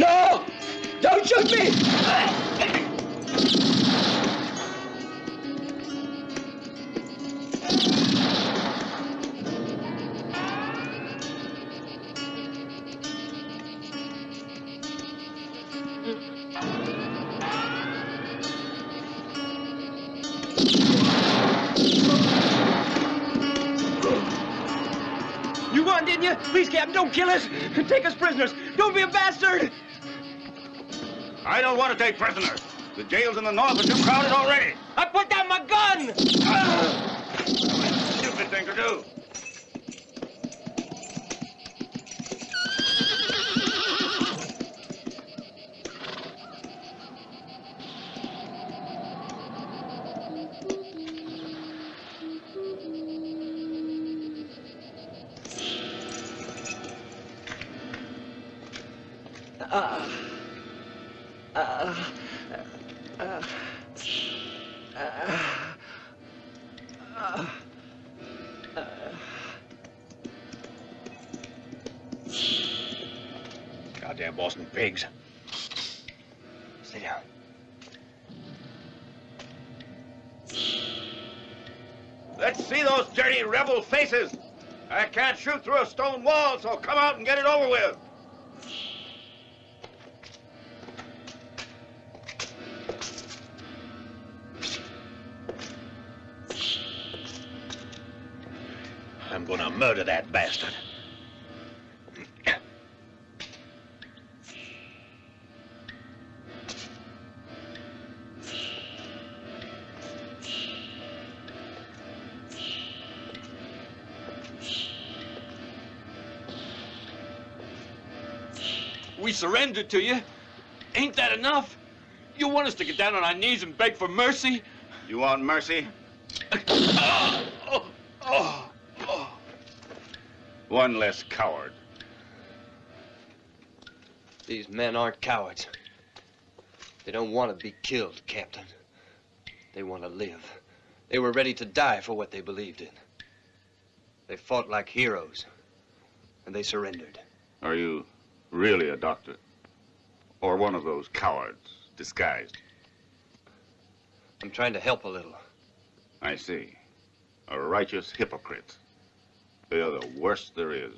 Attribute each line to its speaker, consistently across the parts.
Speaker 1: No! Don't shoot me!
Speaker 2: You won, didn't you? Please, Captain, don't kill us. Take us prisoners. Don't be a bastard.
Speaker 3: I don't want to take prisoners. The jails in the north are too crowded already.
Speaker 2: I put down my gun.
Speaker 3: Stupid thing to do. Goddamn Boston pigs.
Speaker 2: Sit down.
Speaker 3: Let's see those dirty rebel faces. I can't shoot through a stone wall, so come out and get it over with.
Speaker 4: I'm gonna murder that bastard.
Speaker 2: We surrendered to you. Ain't that enough? You want us to get down on our knees and beg for mercy?
Speaker 3: You want mercy? One less coward.
Speaker 2: These men aren't cowards. They don't want to be killed, Captain. They want to live. They were ready to die for what they believed in. They fought like heroes, and they surrendered.
Speaker 3: Are you really a doctor? Or one of those cowards, disguised?
Speaker 2: I'm trying to help a little.
Speaker 3: I see. A righteous hypocrite. They are the worst there is.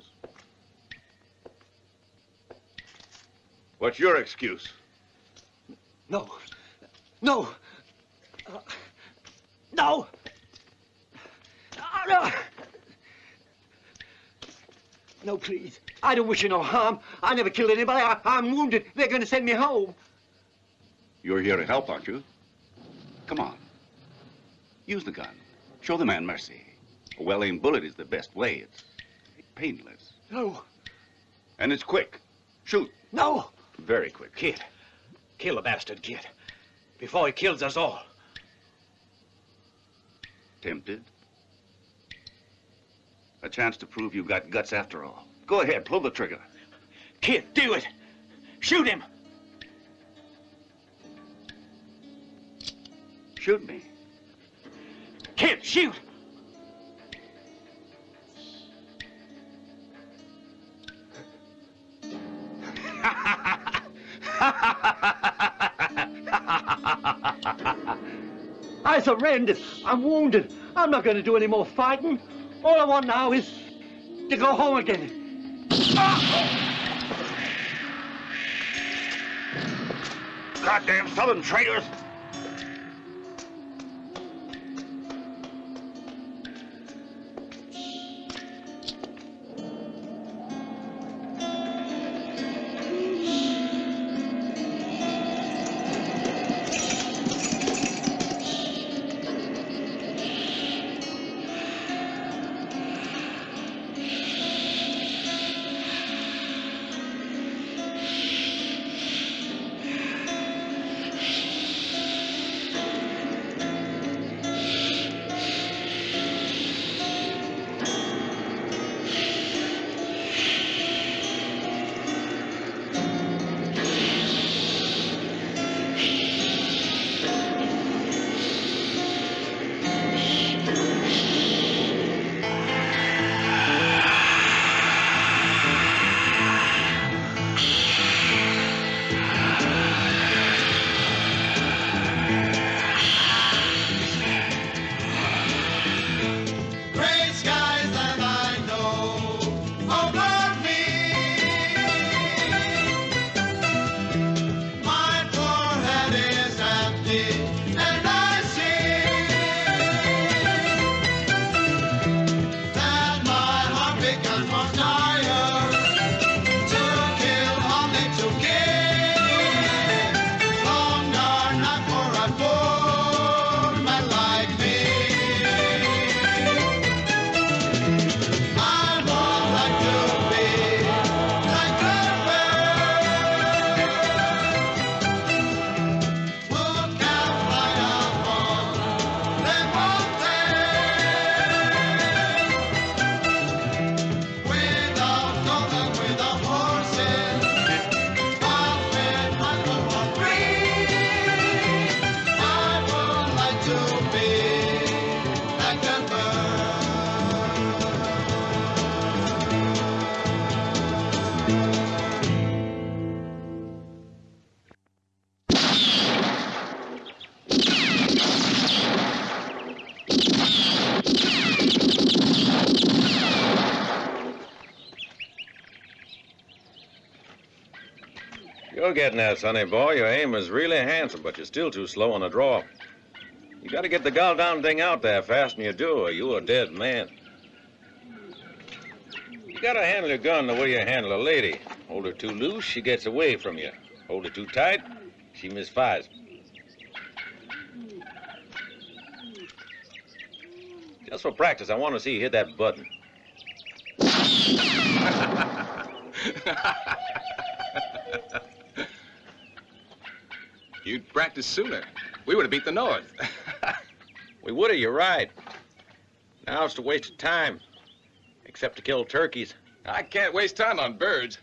Speaker 3: What's your excuse?
Speaker 1: No. No. No. No. No, please. I don't wish you no harm. I never killed anybody. I'm wounded. They're going to send me home.
Speaker 3: You're here to help, aren't you? Come on. Use the gun. Show the man mercy. A well-aimed bullet is the best way. It's painless.
Speaker 1: No.
Speaker 3: And it's quick. Shoot.
Speaker 1: No.
Speaker 3: Very quick.
Speaker 4: Kid. Kill the bastard, kid. Before he kills us all.
Speaker 3: Tempted? A chance to prove you've got guts after all. Go ahead, pull the trigger.
Speaker 4: Kid, do it. Shoot him.
Speaker 3: Shoot me.
Speaker 4: Kid, shoot.
Speaker 1: I surrendered. I'm wounded. I'm not going to do any more fighting. All I want now is to go home again.
Speaker 3: Goddamn Southern traitors!
Speaker 5: You're getting there, sonny boy. Your aim is really handsome, but you're still too slow on the draw. You gotta get the goddamn thing out there fast, and you do, or you're a dead man. You gotta handle your gun the way you handle a lady. Hold her too loose, she gets away from you. Hold her too tight, she misfires. Just for practice, I want to see you hit that button.
Speaker 6: You'd practice sooner. We would have beat the North.
Speaker 5: We would have, you're right. Now it's a waste of time. Except to kill turkeys.
Speaker 6: I can't waste time on birds.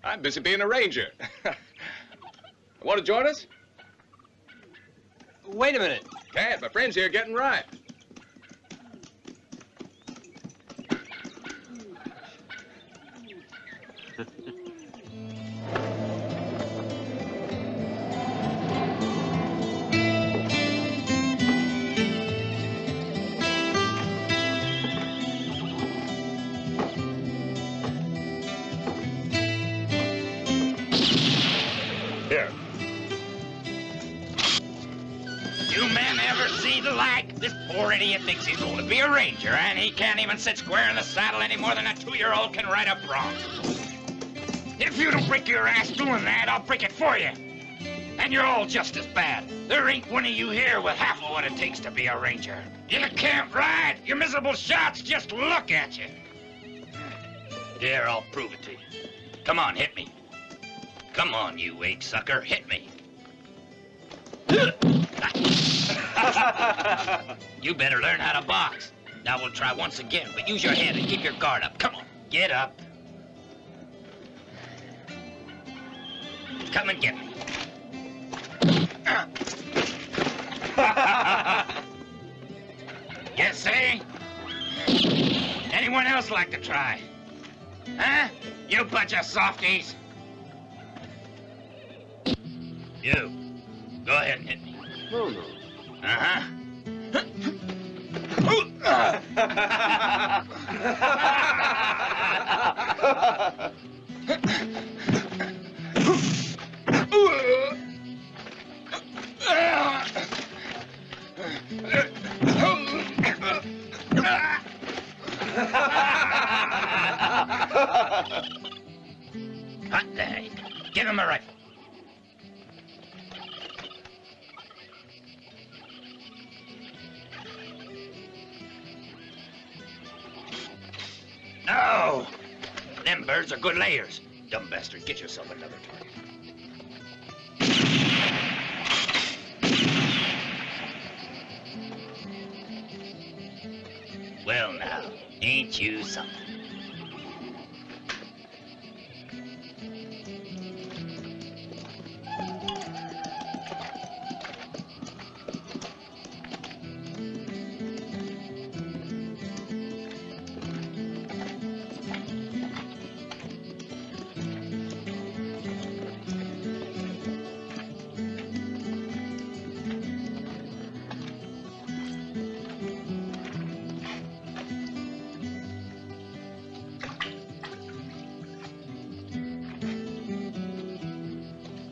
Speaker 6: I'm busy being a ranger. Want to join us?
Speaker 2: Wait a minute.
Speaker 6: Can't. My friends here are getting ripe.
Speaker 5: Here.
Speaker 7: You men ever see the like? This poor idiot thinks he's going to be a ranger, and he can't even sit square in the saddle any more than a 2-year-old can ride a bronc. If you don't break your ass doing that, I'll break it for you. And you're all just as bad. There ain't one of you here with half of what it takes to be a ranger. You can't ride. Your miserable shots just look at you. Here, I'll prove it to you. Come on, hit me. Come on, you egg sucker, hit me. You better learn how to box. Now we'll try once again, but use your head and keep your guard up. Come on, get up. Come and get me. You see? Anyone else like to try? Huh? You bunch of softies. You. Go ahead and hit me.
Speaker 2: No, no.
Speaker 7: Uh-huh. Hot day. Give him a rifle. No! Them birds are good layers. Dumb bastard, get yourself another target. Well now, ain't you something?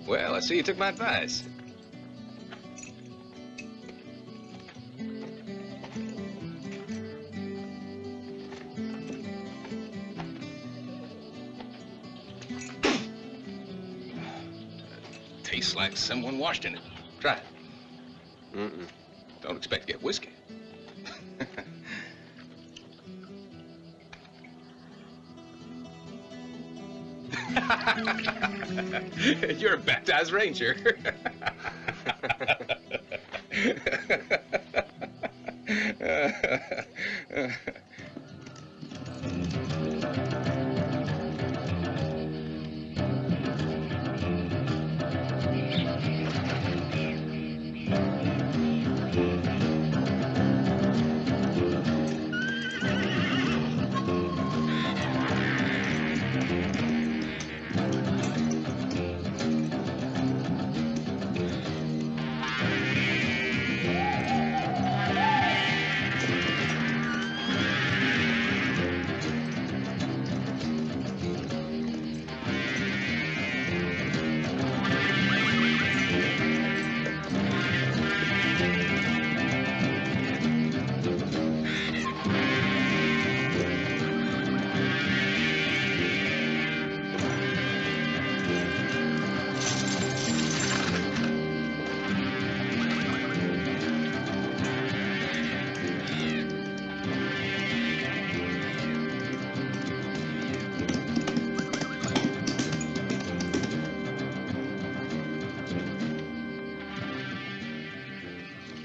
Speaker 6: Well, I see you took my advice. Tastes like someone washed in it. Try it.
Speaker 2: Mm-mm.
Speaker 6: Don't expect to get whiskey. You're a baptized ranger.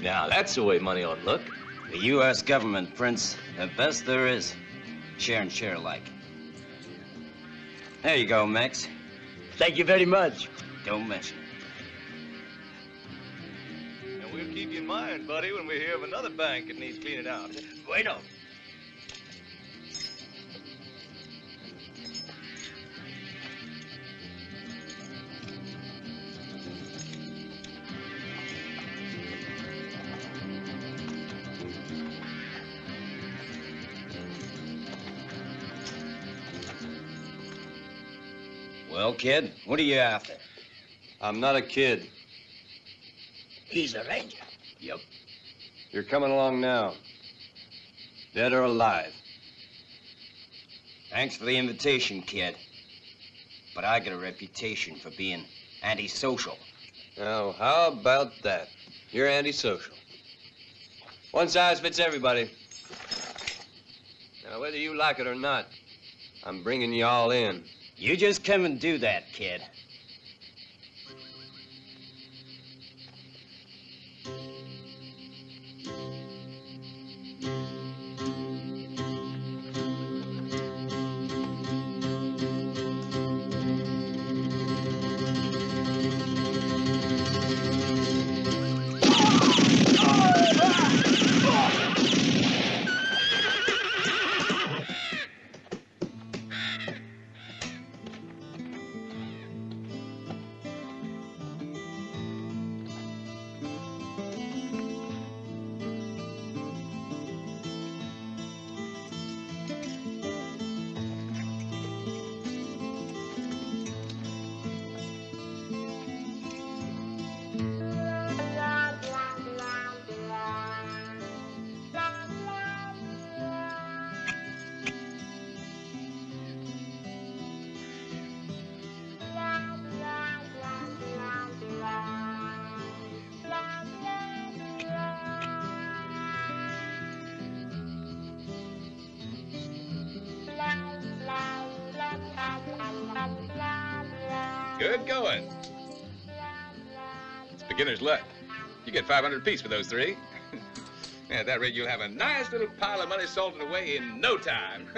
Speaker 8: Now, that's the way money ought to look.
Speaker 9: The U.S. government, Prince. The best there is. Share and share alike. There you go, Max.
Speaker 1: Thank you very much.
Speaker 9: Don't mention it.
Speaker 8: And we'll keep you in mind, buddy, when we hear of another bank that needs cleaning out.
Speaker 1: Bueno.
Speaker 9: Well, kid, what are you after?
Speaker 2: I'm not a kid.
Speaker 1: He's a ranger.
Speaker 2: Yep. You're coming along now. Dead or alive.
Speaker 9: Thanks for the invitation, kid. But I got a reputation for being antisocial.
Speaker 2: Now, how about that? You're antisocial. One size fits everybody. Now, whether you like it or not, I'm bringing you all in.
Speaker 9: You just come and do that, kid.
Speaker 6: Good going. It's beginner's luck. You get 500 apiece for those three. At that rate, you'll have a nice little pile of money salted away in no time.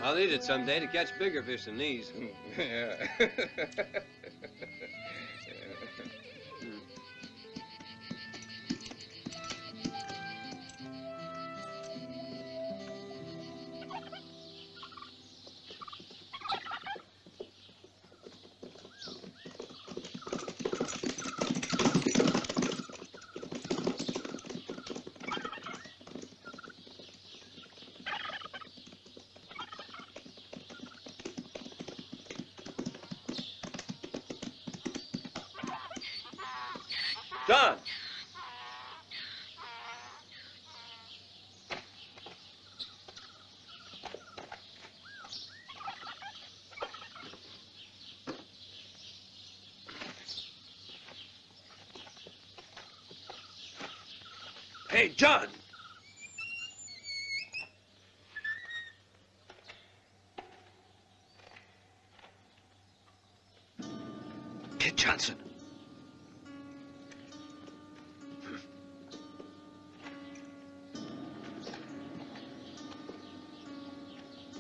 Speaker 2: I'll need it someday to catch bigger fish than these.
Speaker 6: Yeah.
Speaker 2: John!
Speaker 1: Hey, John! Kid Johnson.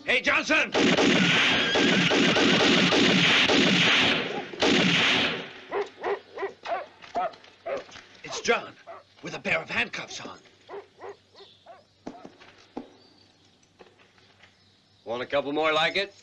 Speaker 1: Hey, Johnson! It's John, with a pair of handcuffs on.
Speaker 2: Want a couple more like it?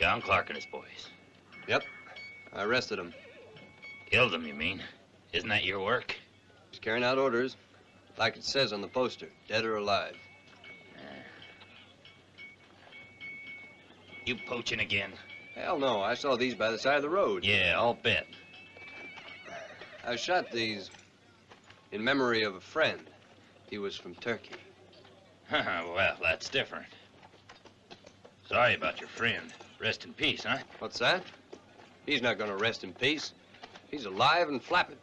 Speaker 7: John Clark and his boys.
Speaker 2: Yep. I arrested them.
Speaker 7: Killed them, you mean? Isn't that your work?
Speaker 2: Just carrying out orders. Like it says on the poster, dead or alive.
Speaker 7: You poaching again?
Speaker 2: Hell no, I saw these by the side of the road.
Speaker 7: Yeah, I'll bet.
Speaker 2: I shot these in memory of a friend. He was from Turkey.
Speaker 7: Well, that's different. Sorry about your friend. Rest in peace, huh?
Speaker 2: What's that? He's not gonna rest in peace. He's alive and flapping.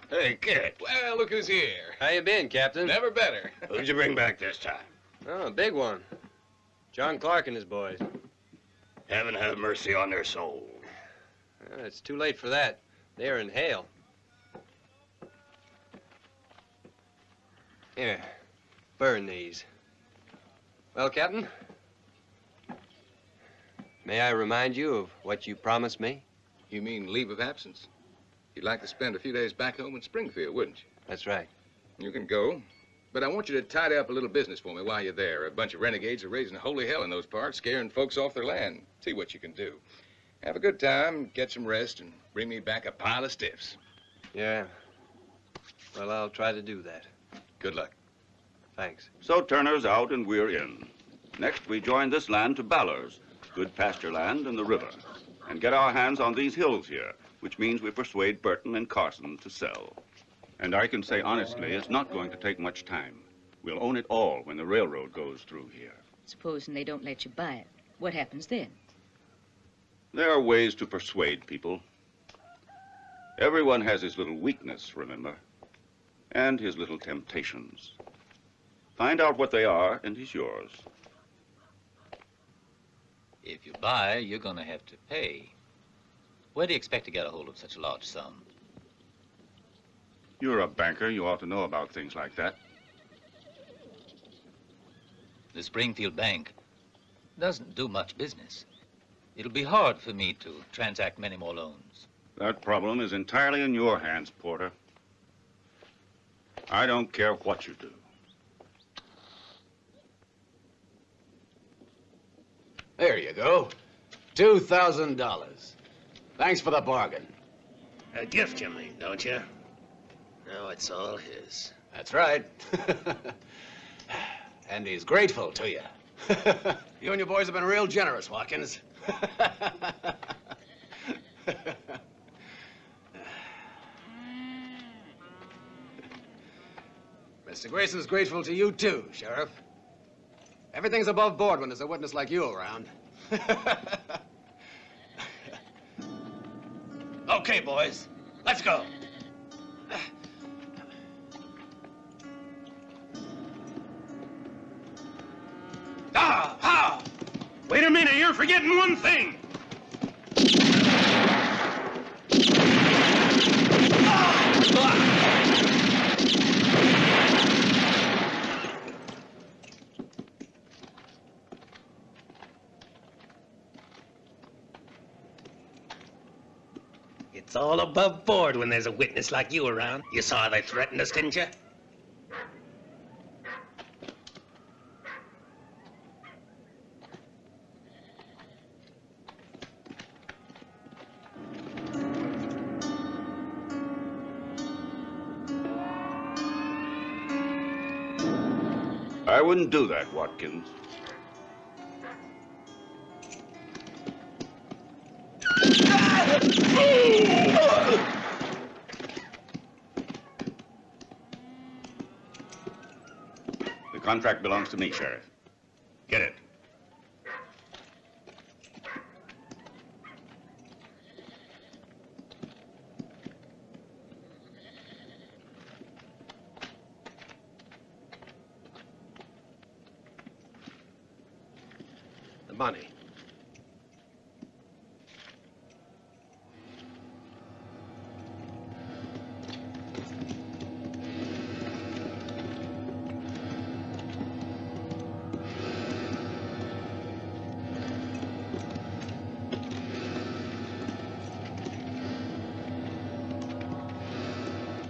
Speaker 7: Hey, kid.
Speaker 6: Well, look who's here.
Speaker 2: How you been, Captain?
Speaker 6: Never better.
Speaker 7: Who'd you bring back this time?
Speaker 2: Oh, a big one. John Clark and his boys.
Speaker 7: Heaven have mercy on their souls.
Speaker 2: Well, it's too late for that. They're in hell. Here, burn these. Well, Captain, may I remind you of what you promised me?
Speaker 6: You mean leave of absence? You'd like to spend a few days back home in Springfield, wouldn't you?
Speaker 2: That's right.
Speaker 6: You can go. But I want you to tidy up a little business for me while you're there. A bunch of renegades are raising holy hell in those parts, scaring folks off their land. See what you can do. Have a good time, get some rest, and bring me back a pile of stiffs.
Speaker 2: Yeah. Well, I'll try to do that.
Speaker 6: Good luck.
Speaker 2: Thanks.
Speaker 3: So Turner's out and we're in. Next, we join this land to Ballers, good pasture land and the river, and get our hands on these hills here, which means we persuade Burton and Carson to sell. And I can say honestly, it's not going to take much time. We'll own it all when the railroad goes through here.
Speaker 10: Supposing they don't let you buy it, what happens then?
Speaker 3: There are ways to persuade people. Everyone has his little weakness, remember, and his little temptations. Find out what they are, and he's yours.
Speaker 11: If you buy, you're going to have to pay. Where do you expect to get a hold of such a large sum?
Speaker 3: You're a banker. You ought to know about things like that.
Speaker 11: The Springfield Bank doesn't do much business. It'll be hard for me to transact many more loans.
Speaker 3: That problem is entirely in your hands, Porter. I don't care what you do.
Speaker 12: There you go. $2,000. Thanks for the bargain.
Speaker 7: A gift, you mean, don't you? Now it's all his.
Speaker 12: That's right. And he's grateful to you. You and your boys have been real generous, Watkins. Mr. Grayson's grateful to you, too, Sheriff. Everything's above board when there's a witness like you around.
Speaker 7: Okay, boys. Let's go. Wait a minute, you're forgetting one thing. It's all above board when there's a witness like you around. You saw how they threatened us, didn't you?
Speaker 3: I wouldn't do that, Watkins. The contract belongs to me, Sheriff. Get it.
Speaker 12: The money.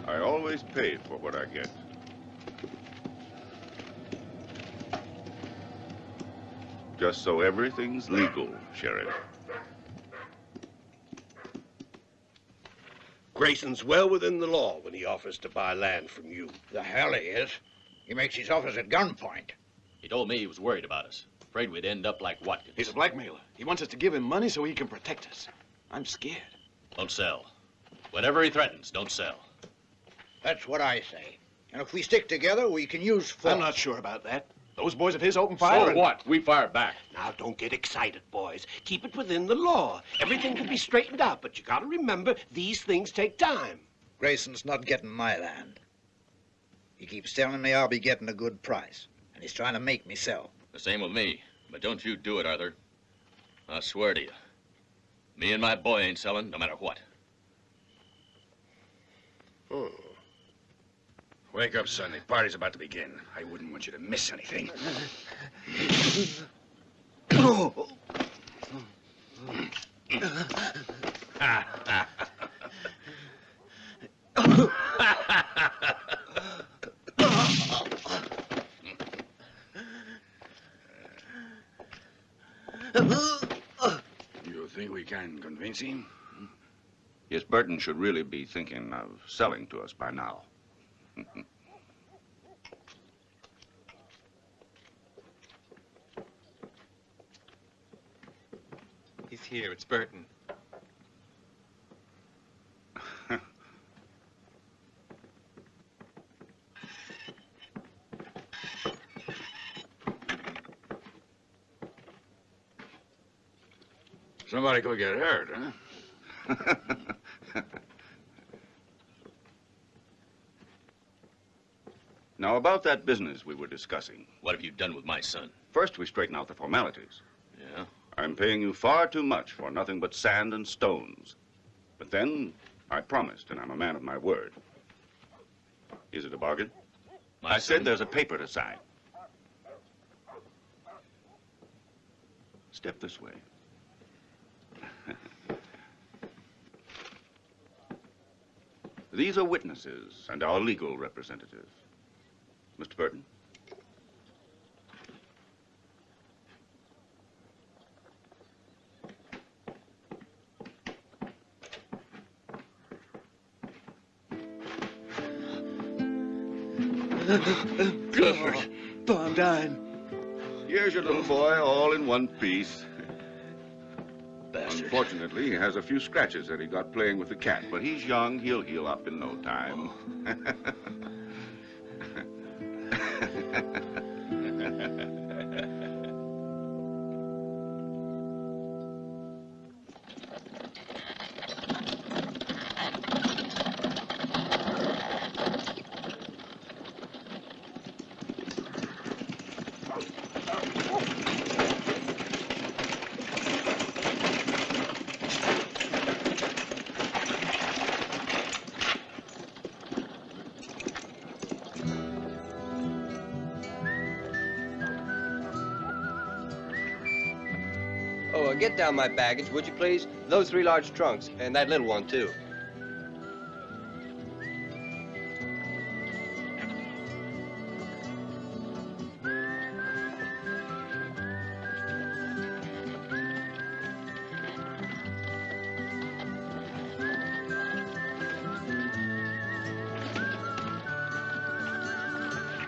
Speaker 3: I always pay for what I get. Just so everything's legal, Sheriff.
Speaker 13: Grayson's well within the law when he offers to buy land from you.
Speaker 14: The hell he is. He makes his offers at gunpoint.
Speaker 15: He told me he was worried about us. Afraid we'd end up like Watkins.
Speaker 4: He's a blackmailer. He wants us to give him money so he can protect us. I'm scared.
Speaker 15: Don't sell. Whatever he threatens, don't sell.
Speaker 14: That's what I say. And if we stick together, we can use force.
Speaker 4: I'm not sure about that. Those boys of his open fire.
Speaker 15: So what? We fire back.
Speaker 13: Now, don't get excited, boys. Keep it within the law. Everything can be straightened out, but you gotta remember, these things take time.
Speaker 14: Grayson's not getting my land. He keeps telling me I'll be getting a good price, and he's trying to make me sell.
Speaker 15: The same with me. But don't you do it, Arthur. I swear to you. Me and my boy ain't selling, no matter what.
Speaker 6: Wake up, son. The party's about to begin. I wouldn't want you to miss anything. You think we can convince him?
Speaker 3: Yes, Burton should really be thinking of selling to us by now.
Speaker 16: He's here. It's Burton.
Speaker 6: Somebody could get hurt, huh?
Speaker 3: Now, about that business we were discussing.
Speaker 15: What have you done with my son?
Speaker 3: First, we straighten out the formalities.
Speaker 15: Yeah?
Speaker 3: I'm paying you far too much for nothing but sand and stones. But then, I promised, and I'm a man of my word. Is it a bargain? I said there's a paper to sign. Step this way. These are witnesses and our legal representatives. Mr. Burton?
Speaker 1: Good. Oh, I'm dying.
Speaker 3: Here's your little boy, all in one piece.
Speaker 1: Bastard.
Speaker 3: Unfortunately, he has a few scratches that he got playing with the cat, but he's young. He'll heal up in no time.
Speaker 2: Get down my baggage, would you please? Those 3 large trunks, and that little one, too.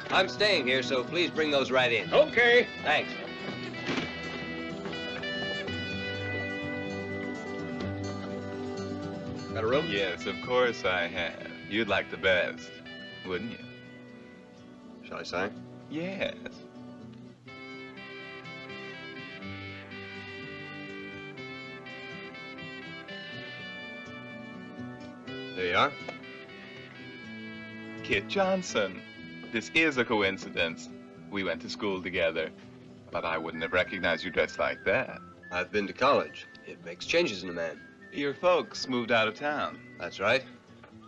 Speaker 2: I'm staying here, so please bring those right in.
Speaker 6: Okay.
Speaker 2: Thanks. Got a room?
Speaker 16: Yes, of course I have. You'd like the best, wouldn't you?
Speaker 2: Shall I sign?
Speaker 16: Yes.
Speaker 2: There you are.
Speaker 16: Kit Johnson. This is a coincidence. We went to school together, but I wouldn't have recognized you dressed like that.
Speaker 2: I've been to college. It makes changes in a man.
Speaker 16: Your folks moved out of town.
Speaker 2: That's right.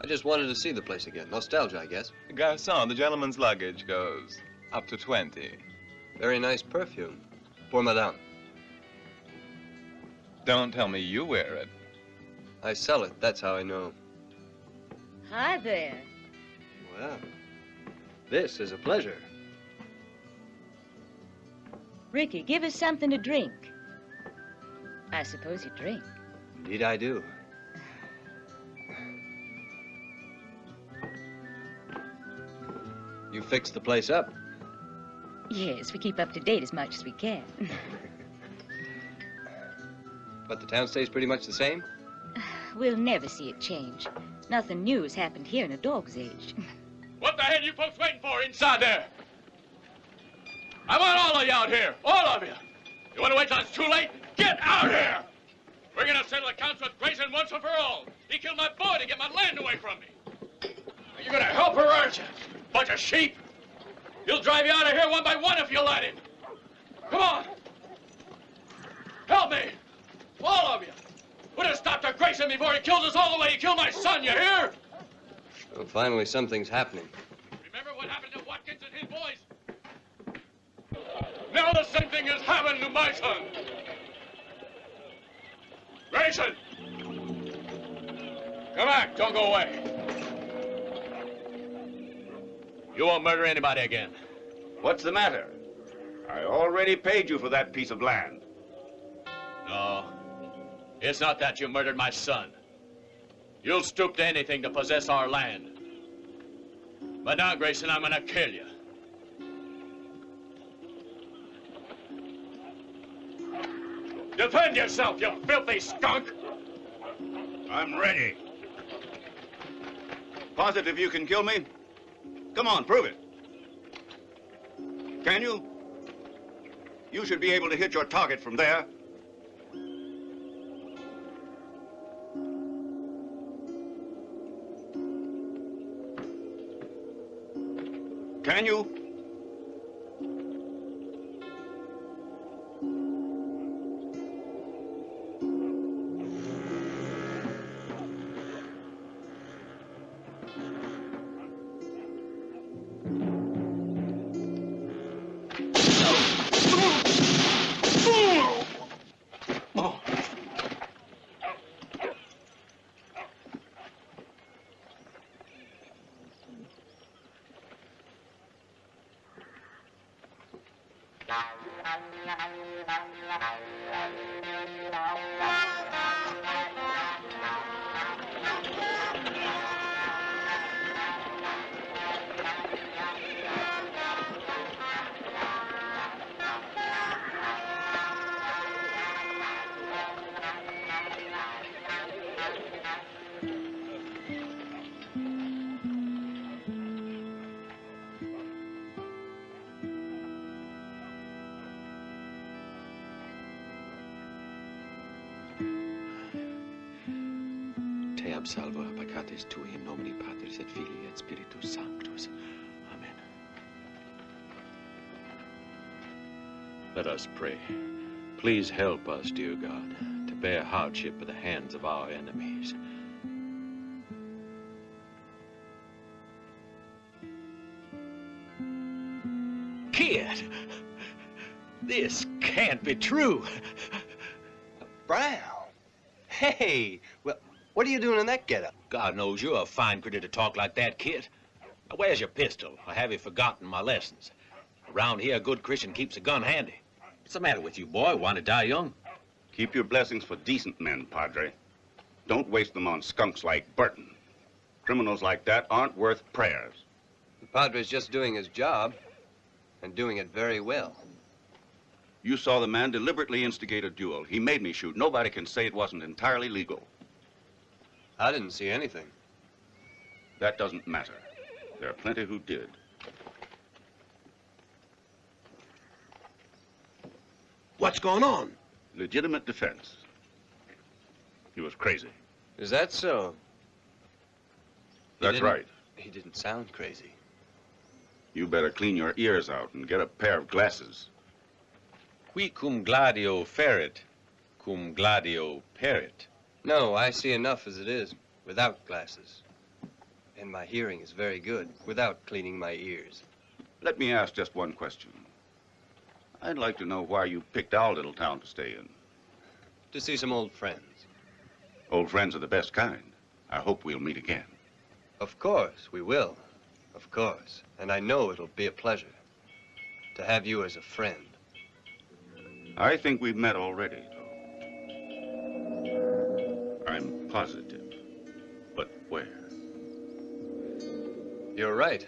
Speaker 2: I just wanted to see the place again. Nostalgia, I guess.
Speaker 16: Garçon, the gentleman's luggage goes up to 20.
Speaker 2: Very nice perfume. Pour madame.
Speaker 16: Don't tell me you wear it.
Speaker 2: I sell it. That's how I know.
Speaker 10: Hi there.
Speaker 2: Well, this is a pleasure.
Speaker 10: Ricky, give us something to drink. I suppose you drink.
Speaker 2: Indeed I do. You fixed the place up?
Speaker 10: Yes, we keep up to date as much as we can.
Speaker 2: But the town stays pretty much the same?
Speaker 10: We'll never see it change. Nothing new has happened here in a dog's age.
Speaker 15: What the hell are you folks waiting for inside there? I want all of you out here. All of you. You want to wait till it's too late? Get out here! We're going to settle accounts with Grayson once and for all. He killed my boy to get my land away from me. Are you going to help her, aren't you? Bunch of sheep. He'll drive you out of here one by one if you let him. Come on. Help me. All of you. Would have stopped our Grayson before he kills us all the way he killed my son, you hear?
Speaker 2: Well, finally, something's happening.
Speaker 15: Remember what happened to Watkins and his boys? Now the same thing is happening to my son. Grayson! Come back, don't go away. You won't murder anybody again.
Speaker 3: What's the matter? I already paid you for that piece of land.
Speaker 15: No, it's not that you murdered my son. You'll stoop to anything to possess our land. But now, Grayson, I'm gonna kill you. Defend yourself, you filthy skunk!
Speaker 3: I'm ready. Positive you can kill me? Come on, prove it. Can you? You should be able to hit your target from there. Can you?
Speaker 17: Salvo peccatis tui in nomine Patris et Filii et Spiritus Sanctus. Amen. Let us pray. Please help us, dear God, to bear hardship at the hands of our enemies.
Speaker 4: Kid, this can't be true.
Speaker 2: Brown? Hey, well, what are you doing in that getup?
Speaker 4: God knows you're a fine critter to talk like that, kid. Now, where's your pistol? Or have you forgotten my lessons? Around here, a good Christian keeps a gun handy. What's the matter with you, boy? Want to die young?
Speaker 3: Keep your blessings for decent men, Padre. Don't waste them on skunks like Burton. Criminals like that aren't worth prayers.
Speaker 2: The Padre's just doing his job, and doing it very well.
Speaker 3: You saw the man deliberately instigate a duel. He made me shoot. Nobody can say it wasn't entirely legal.
Speaker 2: I didn't see anything.
Speaker 3: That doesn't matter. There are plenty who did.
Speaker 13: What's going on?
Speaker 3: Legitimate defense. He was crazy.
Speaker 2: Is that so?
Speaker 3: That's right.
Speaker 2: He didn't sound crazy.
Speaker 3: You better clean your ears out and get a pair of glasses.
Speaker 17: Qui cum gladio ferit, cum gladio perit.
Speaker 2: No, I see enough as it is, without glasses. And my hearing is very good, without cleaning my ears.
Speaker 3: Let me ask just one question. I'd like to know why you picked our little town to stay in.
Speaker 2: To see some old friends.
Speaker 3: Old friends are the best kind. I hope we'll meet again.
Speaker 2: Of course, we will. Of course. And I know it'll be a pleasure to have you as a friend.
Speaker 3: I think we've met already, though. I'm positive. But where?
Speaker 2: You're right.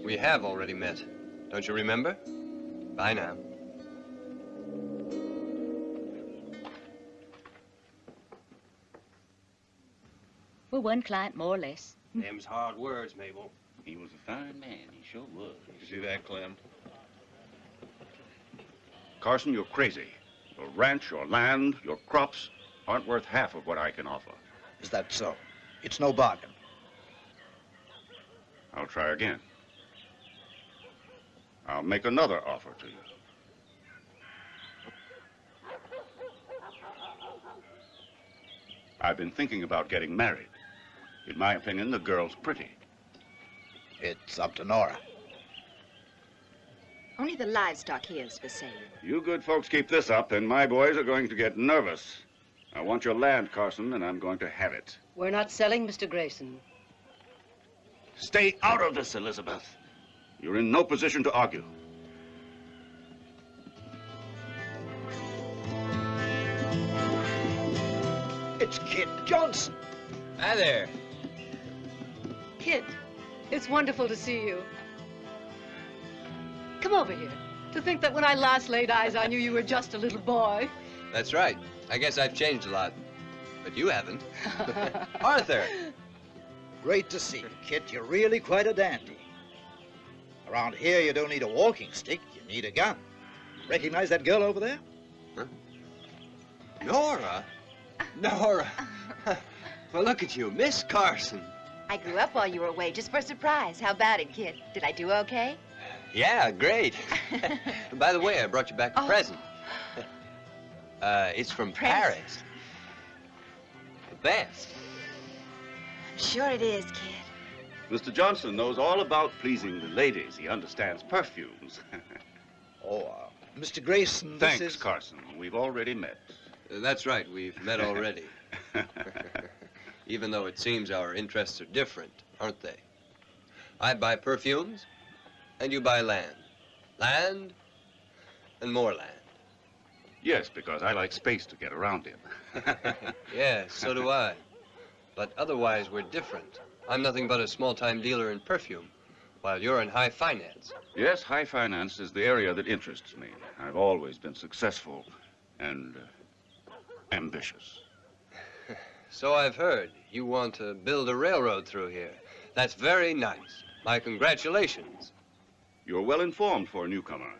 Speaker 2: We have already met. Don't you remember? Bye now.
Speaker 10: We're one client, more or less.
Speaker 13: Them's hard words, Mabel.
Speaker 3: He was a fine man. He sure was.
Speaker 5: You see that, Clem?
Speaker 3: Carson, you're crazy. Your ranch, your land, your crops aren't worth half of what I can offer.
Speaker 14: Is that so? It's no bargain.
Speaker 3: I'll try again. I'll make another offer to you. I've been thinking about getting married. In my opinion, the girl's pretty.
Speaker 14: It's up to Nora.
Speaker 18: Only the livestock here is for sale.
Speaker 3: You good folks keep this up, then my boys are going to get nervous. I want your land, Carson, and I'm going to have it.
Speaker 19: We're not selling, Mr. Grayson.
Speaker 3: Stay out of this, Elizabeth. You're in no position to argue.
Speaker 14: It's Kid Johnson.
Speaker 2: Hi there.
Speaker 19: Kid, it's wonderful to see you. Come over here. To think that when I last laid eyes on you, you were just a little boy.
Speaker 2: That's right. I guess I've changed a lot. But you haven't. Arthur!
Speaker 14: Great to see you, Kid. You're really quite a dandy. Around here, you don't need a walking stick. You need a gun. Recognize that girl over there?
Speaker 2: Huh? Nora? Nora! Well, look at you, Miss Carson.
Speaker 18: I grew up while you were away just for a surprise. How about it, Kid? Did I do okay?
Speaker 2: Yeah, great. By the way, I brought you back a present. It's from Paris. The best.
Speaker 18: I'm sure it is, Kid.
Speaker 3: Mr. Johnson knows all about pleasing the ladies. He understands perfumes.
Speaker 14: Mr. Grayson,
Speaker 3: Thanks,
Speaker 14: this is...
Speaker 3: Carson. We've already met.
Speaker 2: That's right, we've met already. Even though it seems our interests are different, aren't they? I buy perfumes, and you buy land. Land, and more land.
Speaker 3: Yes, because I like space to get around in.
Speaker 2: Yeah, so do I. But otherwise, we're different. I'm nothing but a small-time dealer in perfume, while you're in high finance.
Speaker 3: Yes, high finance is the area that interests me. I've always been successful and ambitious.
Speaker 2: So I've heard. You want to build a railroad through here. That's very nice. My congratulations.
Speaker 3: You're well informed for a newcomer.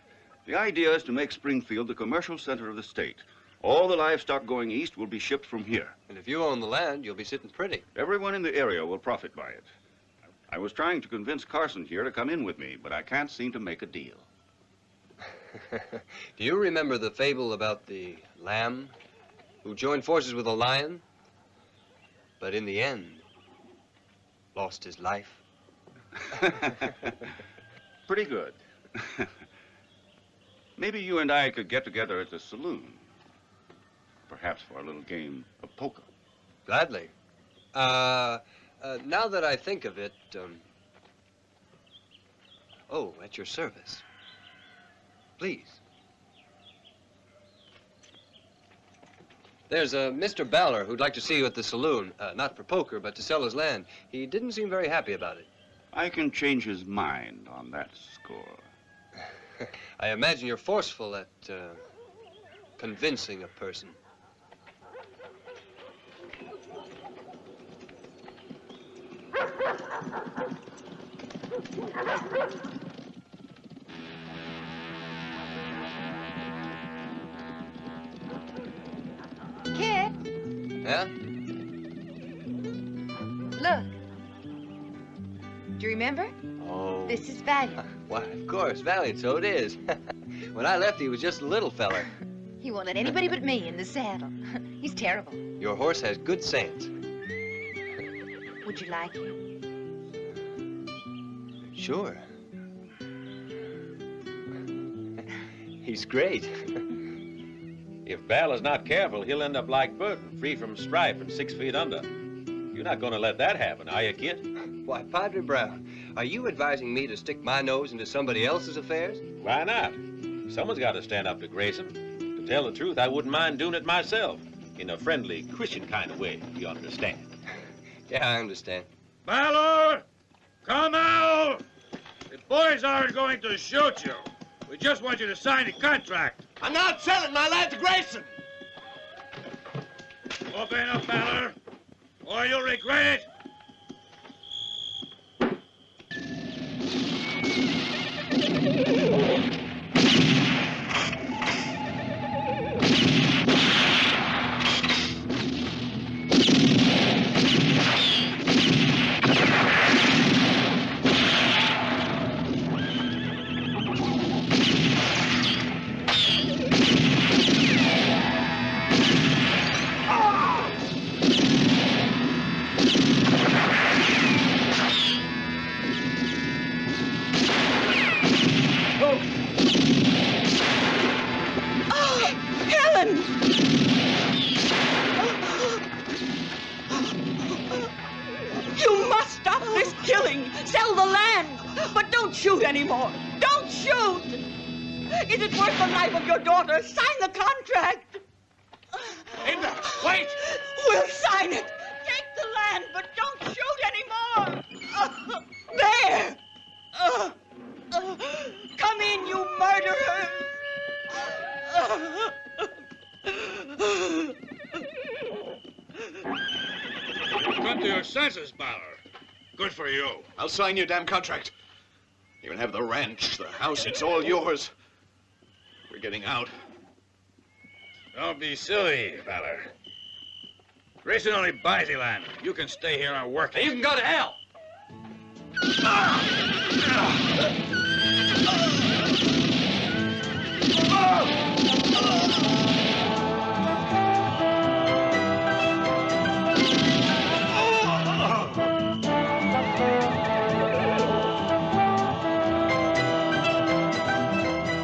Speaker 3: The idea is to make Springfield the commercial center of the state. All the livestock going east will be shipped from here.
Speaker 2: And if you own the land, you'll be sitting pretty.
Speaker 3: Everyone in the area will profit by it. I was trying to convince Carson here to come in with me, but I can't seem to make a deal.
Speaker 2: Do you remember the fable about the lamb who joined forces with a lion, but in the end, lost his life?
Speaker 3: Pretty good. Maybe you and I could get together at the saloon. Perhaps for a little game of poker.
Speaker 2: Gladly. Now that I think of it, oh, at your service. Please. There's a Mr. Baller who'd like to see you at the saloon. Not for poker, but to sell his land. He didn't seem very happy about it.
Speaker 3: I can change his mind on that score.
Speaker 2: I imagine you're forceful at convincing a person.
Speaker 18: Kid,
Speaker 2: Yeah?
Speaker 18: look. Do you remember?
Speaker 2: Oh.
Speaker 18: This is Valiant.
Speaker 2: Why, of course, Valiant, so it is. When I left, he was just a little feller.
Speaker 18: He won't let anybody but me in the saddle. He's terrible.
Speaker 2: Your horse has good sense.
Speaker 18: Would you like him?
Speaker 2: Sure. He's great.
Speaker 5: If Val is not careful, he'll end up like Burton, free from strife and 6 feet under. You're not going to let that happen, are you, kid?
Speaker 2: Why, Padre Brown, are you advising me to stick my nose into somebody else's affairs?
Speaker 5: Why not? Someone's got to stand up to Grayson,
Speaker 4: To tell the truth, I wouldn't mind doing it myself. In a friendly, Christian kind of way, you understand.
Speaker 2: Yeah, I understand.
Speaker 15: Ballard! Come out! The boys aren't going to shoot you. We just want you to sign the contract.
Speaker 13: I'm not selling my land to Grayson.
Speaker 15: Open up, Ballard, or you'll regret it.
Speaker 20: You must stop this killing. Sell the land. But don't shoot anymore. Don't shoot. Is it worth the life of your daughter? Sign the contract.
Speaker 15: Linda, wait.
Speaker 20: We'll sign it. Take the land, but don't shoot anymore. There. Come in, you murderer.
Speaker 15: Come to your senses, Ballard. Good for you.
Speaker 8: I'll sign your damn contract. You can have the ranch, the house, it's all yours. We're getting out.
Speaker 15: Don't be silly, Ballard. Grayson only buys the land. You can stay here and work.
Speaker 2: You can go to hell.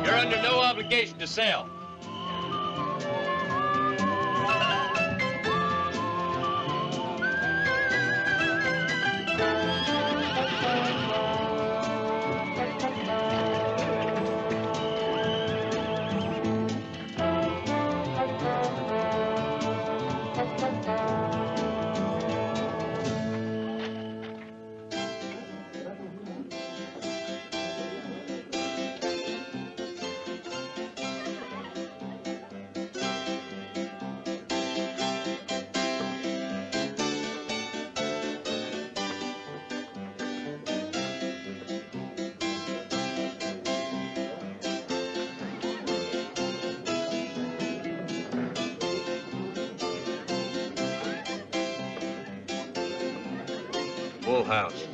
Speaker 4: You're under no obligation to sell.
Speaker 17: Full house.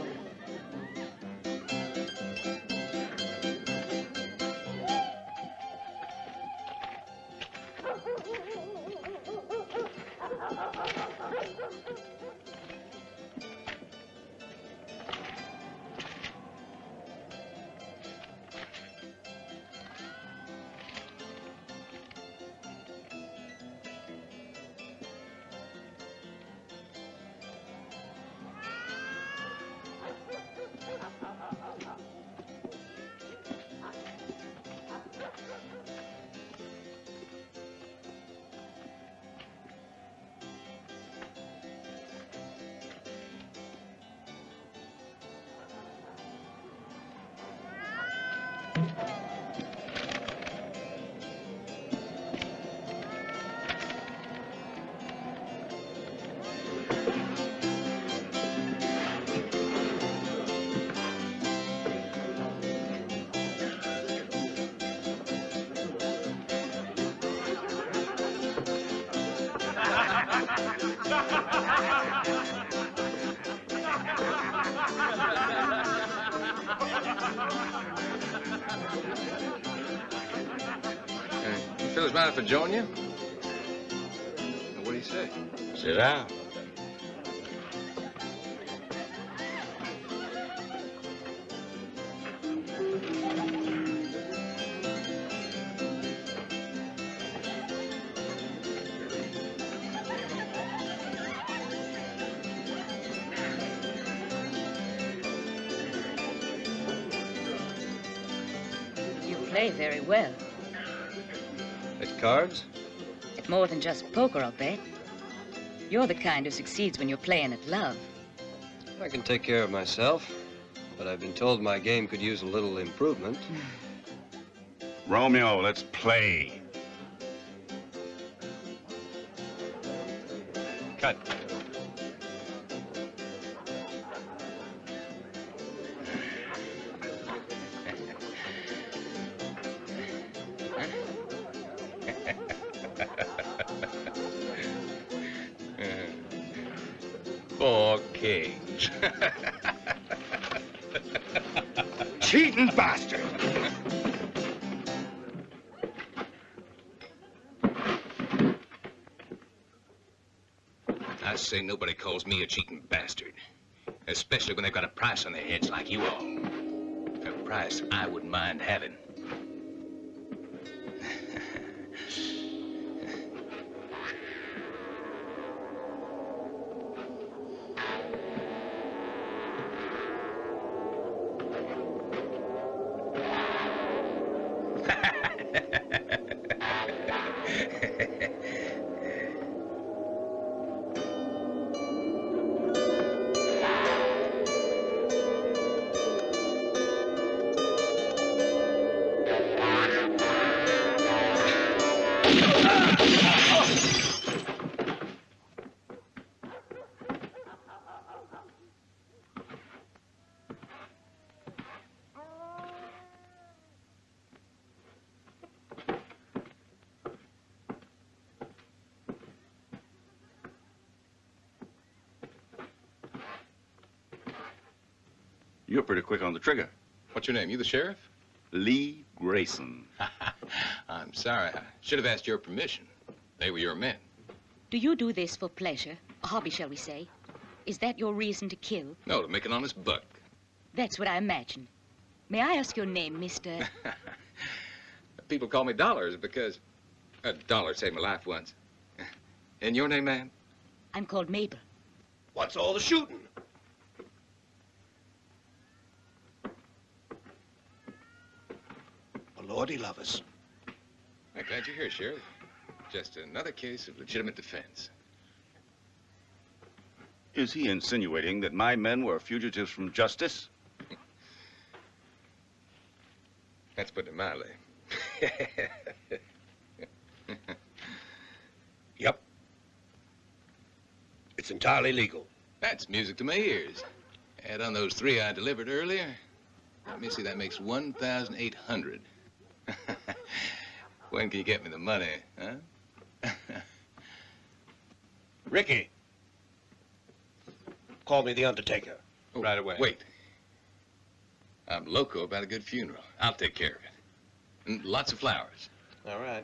Speaker 6: You fellas mind if I join you? What do you say?
Speaker 17: Sit down.
Speaker 10: You play very well.
Speaker 6: Let's
Speaker 2: cards?
Speaker 10: At more than just poker, I'll bet. You're the kind who succeeds when you're playing at love.
Speaker 2: I can take care of myself, but I've been told my game could use a little improvement.
Speaker 3: Romeo, let's play.
Speaker 16: Cut.
Speaker 6: Four kings.
Speaker 3: Cheating bastard!
Speaker 6: I say nobody calls me a cheating bastard. Especially when they've got a price on their heads like you all. A price I wouldn't mind having.
Speaker 3: You're pretty quick on the trigger.
Speaker 6: What's your name? You the sheriff?
Speaker 3: Lee Grayson.
Speaker 6: I'm sorry. I should have asked your permission. They were your men.
Speaker 10: Do you do this for pleasure? A hobby, shall we say? Is that your reason to kill?
Speaker 6: No, to make an honest buck.
Speaker 10: That's what I imagined. May I ask your name, Mr.?
Speaker 6: People call me Dollars because a dollar saved my life once. And your name, ma'am?
Speaker 10: I'm called Mabel.
Speaker 13: What's all the shooting? Lordy love us.
Speaker 6: I'm glad you're here, Sheriff. Just another case of legitimate defense.
Speaker 3: Is he insinuating that my men were fugitives from justice?
Speaker 6: That's putting it mildly.
Speaker 13: Yep. It's entirely legal.
Speaker 6: That's music to my ears. Add on those 3 I delivered earlier. Let me see, that makes 1,800. When can you get me the money, huh?
Speaker 13: Ricky. Call me the Undertaker.
Speaker 6: Oh, right away. Wait. I'm loco about a good funeral. I'll take care of it. And lots of flowers.
Speaker 2: All right.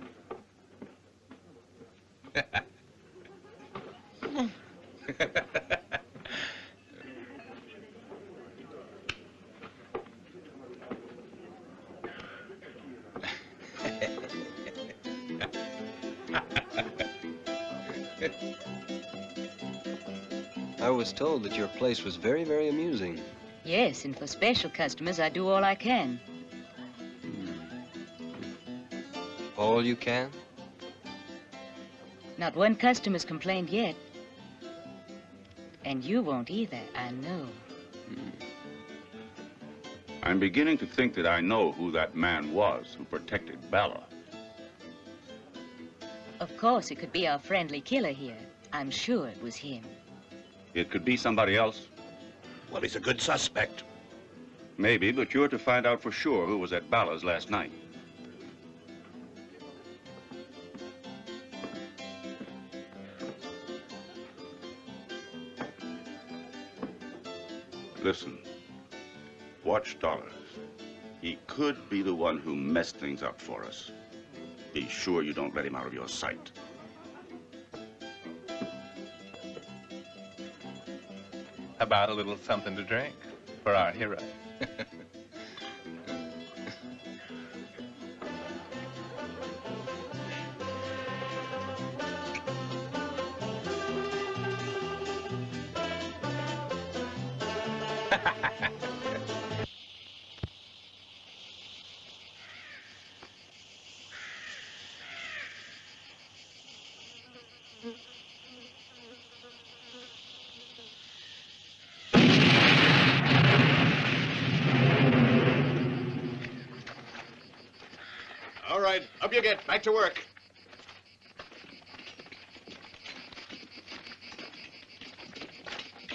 Speaker 2: I was told that your place was very, very amusing.
Speaker 10: Yes, and for special customers, I do all I can.
Speaker 2: All you can?
Speaker 10: Not one customer's complained yet. And you won't either, I know.
Speaker 3: I'm beginning to think that I know who that man was who protected Bella.
Speaker 10: Of course, it could be our friendly killer here. I'm sure it was him.
Speaker 3: It could be somebody else.
Speaker 13: Well, he's a good suspect.
Speaker 3: Maybe, but you're to find out for sure who was at Bella's last night. Listen, watch Dollars. He could be the one who messed things up for us. Be sure you don't let him out of your sight.
Speaker 16: How about a little something to drink for our hero?
Speaker 8: kid. Up you get. Back to work.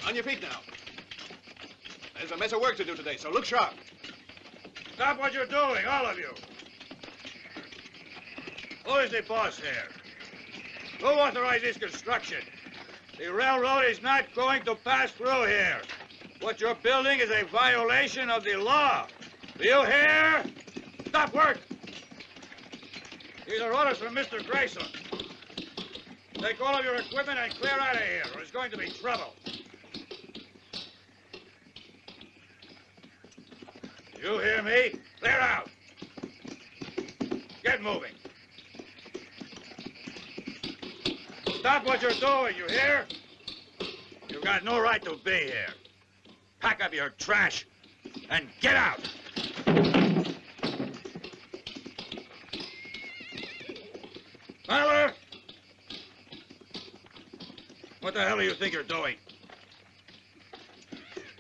Speaker 8: On your feet now. There's a mess of work to do today, so look sharp.
Speaker 15: Stop what you're doing, all of you. Who is the boss here? Who authorized this construction? The railroad is not going to pass through here. What you're building is a violation of the law. Do you hear? Stop work. These are orders from Mr. Grayson. Take all of your equipment and clear out of here, or there's going to be trouble. You hear me? Clear out. Get moving. Stop what you're doing, you hear? You've got no right to be here. Pack up your trash and get out. Fowler! What the hell do you think you're doing?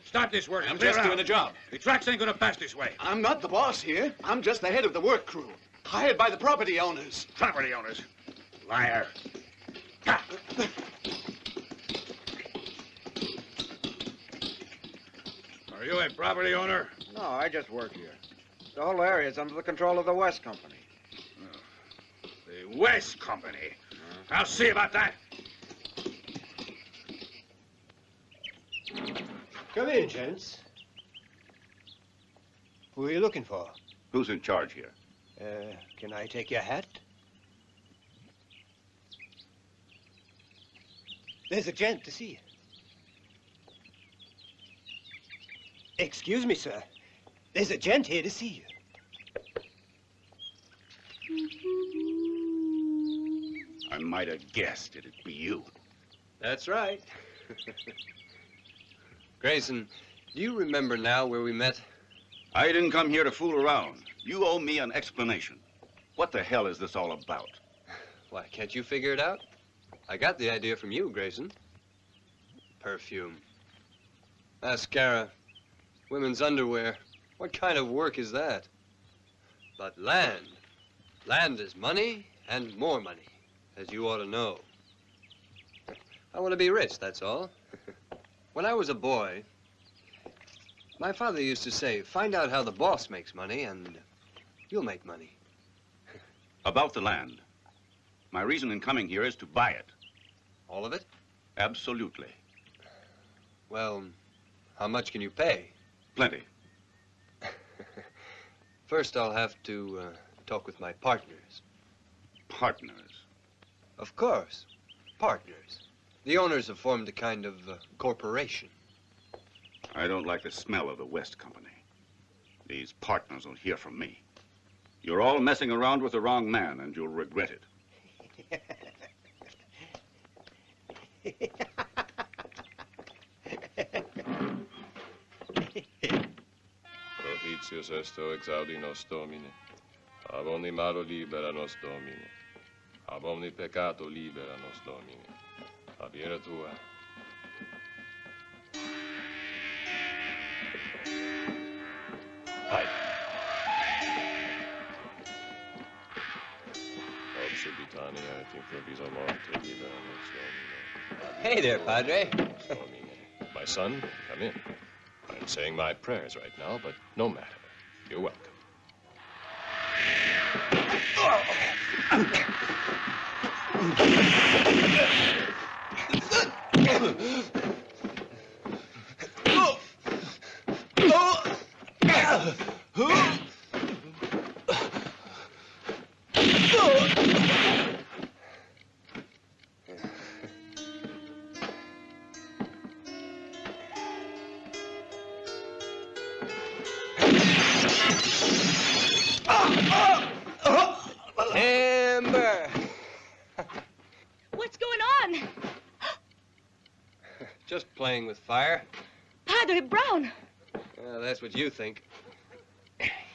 Speaker 15: Stop this work.
Speaker 8: I'm just doing a job.
Speaker 15: The tracks ain't gonna pass this way.
Speaker 8: I'm not the boss here. I'm just the head of the work crew. Hired by the property owners.
Speaker 15: Property owners? Liar. Ah. Are you a property owner?
Speaker 21: No, I just work here. The whole area is under the control of the West Company.
Speaker 15: The West Company? I'll see about that.
Speaker 1: Come in, gents. Who are you looking for?
Speaker 3: Who's in charge here?
Speaker 1: Can I take your hat? There's a gent to see you. Excuse me, sir. There's a gent here to see you.
Speaker 3: I might have guessed it'd be you.
Speaker 2: That's right. Grayson, do you remember now where we met?
Speaker 3: I didn't come here to fool around. You owe me an explanation. What the hell is this all about?
Speaker 2: Why, can't you figure it out? I got the idea from you, Grayson. Perfume. Mascara. Women's underwear. What kind of work is that? But land. Land is money and more money, as you ought to know. I want to be rich, that's all. When I was a boy, my father used to say, find out how the boss makes money and you'll make money.
Speaker 3: About the land. My reason in coming here is to buy it.
Speaker 2: All of it?
Speaker 3: Absolutely.
Speaker 2: Well, how much can you pay?
Speaker 3: Plenty.
Speaker 2: First, I'll have to talk with my partners.
Speaker 3: Partners?
Speaker 2: Of course. Partners. The owners have formed a kind of corporation.
Speaker 3: I don't like the smell of the West Company. These partners will hear from me. You're all messing around with the wrong man, and you'll regret it.
Speaker 22: Propitius esto exaudi nos Domine. Ab omni malo libera nos Domine. Ab omni peccato libera nos Domine. Ab ira tua.
Speaker 3: Right.
Speaker 22: Ob subitania et improvisa morte libera nos Domine.
Speaker 2: Hey there, Padre.
Speaker 22: My son, come in. I'm saying my prayers right now, but no matter. You're welcome.
Speaker 2: Amber!
Speaker 10: What's going on?
Speaker 2: Just playing with fire.
Speaker 10: Padre Brown.
Speaker 2: That's what you think.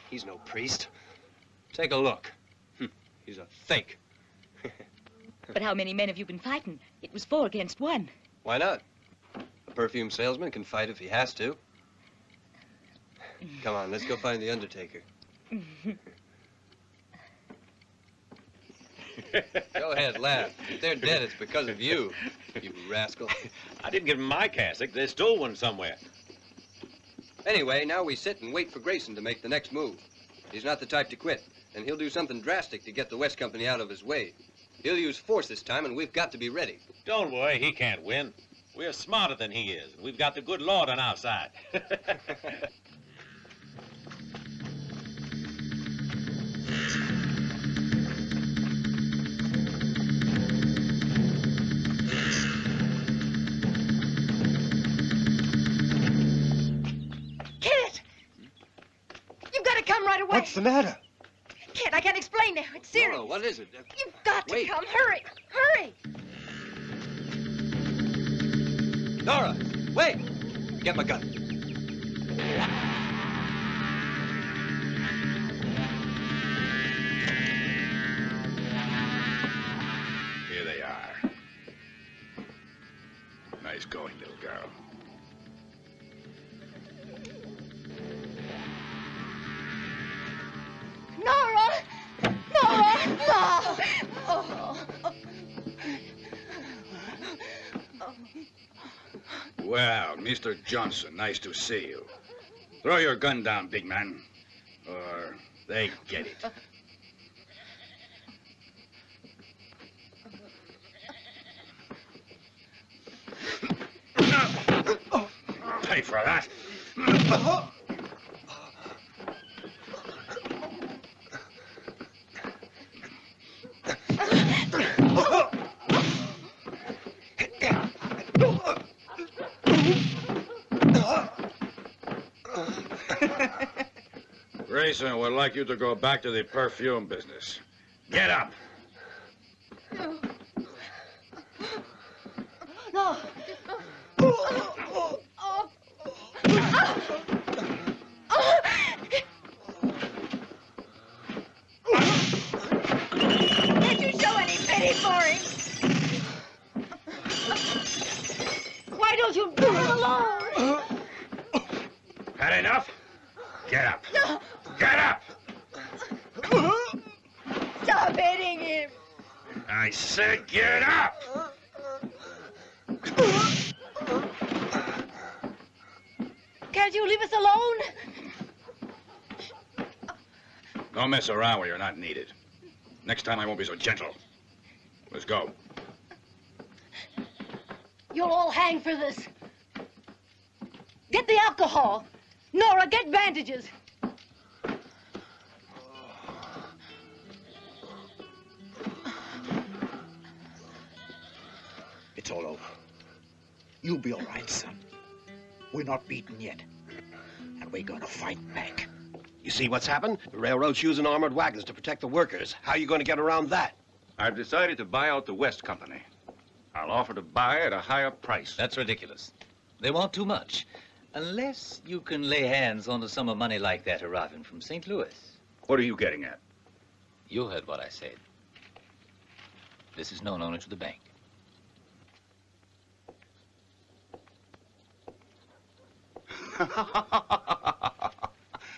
Speaker 2: He's no priest. Take a look. He's a fake.
Speaker 10: But how many men have you been fighting? It was 4 against 1.
Speaker 2: Why not? A perfume salesman can fight if he has to. Come on, let's go find the undertaker. Go ahead, laugh. If they're dead, it's because of you, you rascal.
Speaker 4: I didn't give them my cassock. They stole one somewhere.
Speaker 2: Anyway, now we sit and wait for Grayson to make the next move. He's not the type to quit, and he'll do something drastic to get the West Company out of his way. He'll use force this time, and we've got to be ready.
Speaker 4: Don't worry, he can't win. We're smarter than he is, and we've got the good Lord on our side.
Speaker 18: Kid! You've got to come right away.
Speaker 1: What's the matter?
Speaker 18: Kid, I can't explain now. It's serious.
Speaker 2: Nora, what is it?
Speaker 18: You've got to
Speaker 2: Wait.
Speaker 18: come. Hurry! Hurry!
Speaker 2: Nora, wait! Get my gun.
Speaker 6: Here they are. Nice going, little girl.
Speaker 18: Nora! Nora! No! Oh.
Speaker 6: Well, Mr. Johnson, nice to see you. Throw your gun down, big man, or they get it. Pay for that. Grayson would like you to go back to the perfume business. Get up.
Speaker 18: No. Can't you show any pity for him? Why don't you leave him alone?
Speaker 6: Had enough? Get up. Get up!
Speaker 18: Stop hitting him.
Speaker 6: I said get up!
Speaker 18: Can't you leave us alone?
Speaker 6: Don't mess around where you're not needed. Next time I won't be so gentle. Let's go.
Speaker 19: You'll all hang for this. Get the alcohol. Nora, get bandages.
Speaker 14: It's all over. You'll be all right, son. We're not beaten yet. And we're gonna fight back.
Speaker 13: You see what's happened? The railroad's using armored wagons to protect the workers. How are you going to get around that?
Speaker 3: I've decided to buy out the West Company. I'll offer to buy at a higher price.
Speaker 9: That's ridiculous. They want too much. Unless you can lay hands on a sum of money like that arriving from St. Louis.
Speaker 3: What are you getting at?
Speaker 9: You heard what I said. This is known only to the bank.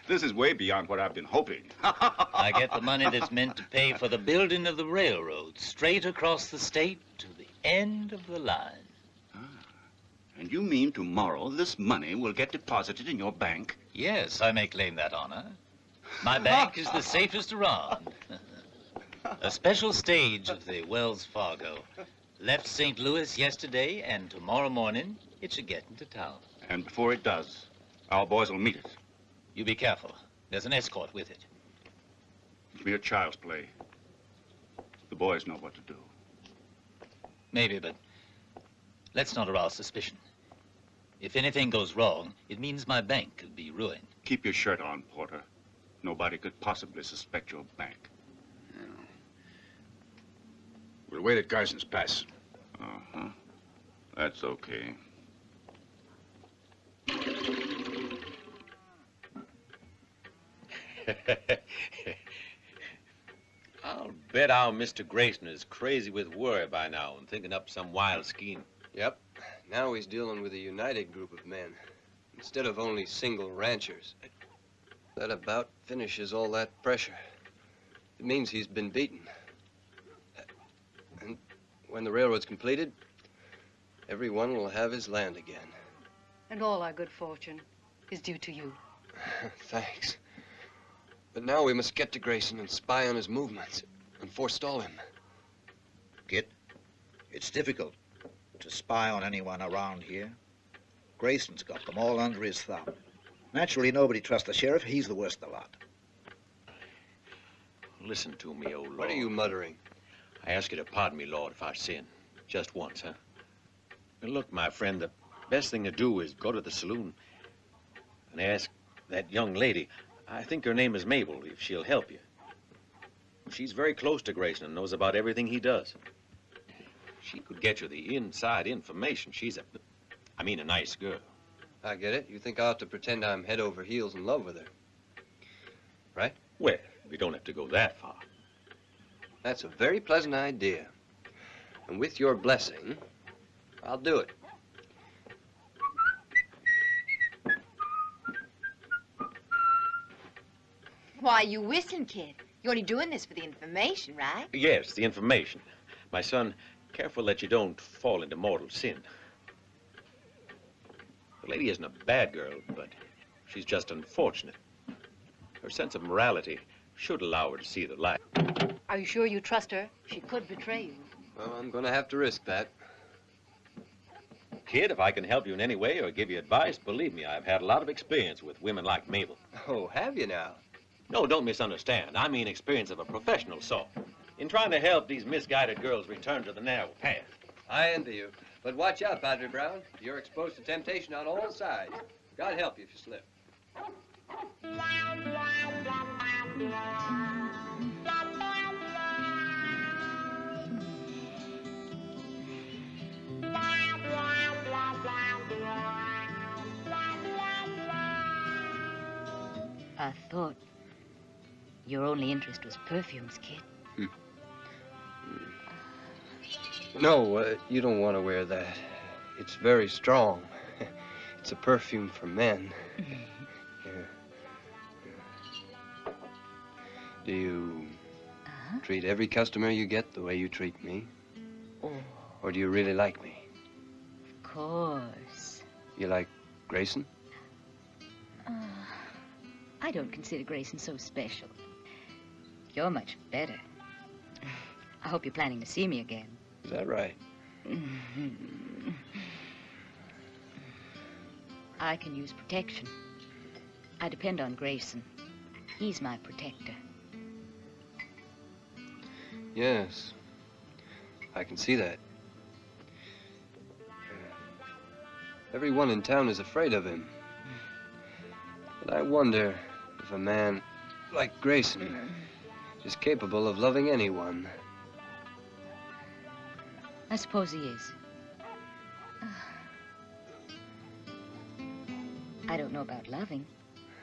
Speaker 3: This is way beyond what I've been hoping.
Speaker 9: I get the money that's meant to pay for the building of the railroad straight across the state to the end of the line.
Speaker 3: And you mean tomorrow this money will get deposited in your bank?
Speaker 9: Yes, I may claim that honor. My bank is the safest around. A special stage of the Wells Fargo left St. Louis yesterday, and tomorrow morning it should get into town.
Speaker 3: And before it does, our boys will meet it.
Speaker 9: You be careful. There's an escort with it.
Speaker 3: It'll be a child's play. The boys know what to do.
Speaker 9: Maybe, but let's not arouse suspicion. If anything goes wrong, it means my bank could be ruined.
Speaker 3: Keep your shirt on, Porter. Nobody could possibly suspect your bank.
Speaker 6: We'll wait at Carson's Pass.
Speaker 3: Uh-huh. That's okay.
Speaker 4: I'll bet our Mr. Grayson is crazy with worry by now and thinking up some wild scheme.
Speaker 2: Yep. Now he's dealing with a united group of men instead of only single ranchers. That about finishes all that pressure. It means he's been beaten. When the railroad's completed, everyone will have his land again.
Speaker 19: And all our good fortune is due to you.
Speaker 2: Thanks. But now we must get to Grayson and spy on his movements and forestall him.
Speaker 14: Kid, it's difficult to spy on anyone around here. Grayson's got them all under his thumb. Naturally, nobody trusts the sheriff. He's the worst of the lot.
Speaker 4: Listen to me, old Lord.
Speaker 2: What are you muttering?
Speaker 4: I ask you to pardon me, Lord, if I sin. Just once, huh? Now, look, my friend, the best thing to do is go to the saloon and ask that young lady, I think her name is Mabel, if she'll help you. She's very close to Grayson and knows about everything he does. She could get you the inside information. She's a nice girl.
Speaker 2: I get it. You think I ought to pretend I'm head over heels in love with her. Right?
Speaker 4: Well, we don't have to go that far.
Speaker 2: That's a very pleasant idea. And with your blessing, I'll do it.
Speaker 18: Why, you whistling, kid. You're only doing this for the information, right?
Speaker 4: Yes, the information. My son, careful that you don't fall into mortal sin. The lady isn't a bad girl, but she's just unfortunate. Her sense of morality should allow her to see the light.
Speaker 19: Are you sure you trust her? She could betray you.
Speaker 2: Well, I'm going to have to risk that.
Speaker 4: Kid, if I can help you in any way or give you advice, believe me, I've had a lot of experience with women like Mabel.
Speaker 2: Oh, have you now?
Speaker 4: No, don't misunderstand. I mean experience of a professional sort. In trying to help these misguided girls return to the narrow path.
Speaker 2: I envy you. But watch out, Padre Brown. You're exposed to temptation on all sides. God help you if you slip.
Speaker 10: I thought your only interest was perfumes, kid.
Speaker 2: No, you don't want to wear that. It's very strong. It's a perfume for men. Yeah. Do you treat every customer you get the way you treat me?
Speaker 10: Oh.
Speaker 2: Or do you really like me?
Speaker 10: Of course.
Speaker 2: You like Grayson?
Speaker 10: I don't consider Grayson so special. You're much better. I hope you're planning to see me again.
Speaker 2: Is that right?
Speaker 10: I can use protection. I depend on Grayson. He's my protector.
Speaker 2: Yes. I can see that. Everyone in town is afraid of him. But I wonder if a man like Grayson is capable of loving anyone.
Speaker 10: I suppose he is. I don't know about loving.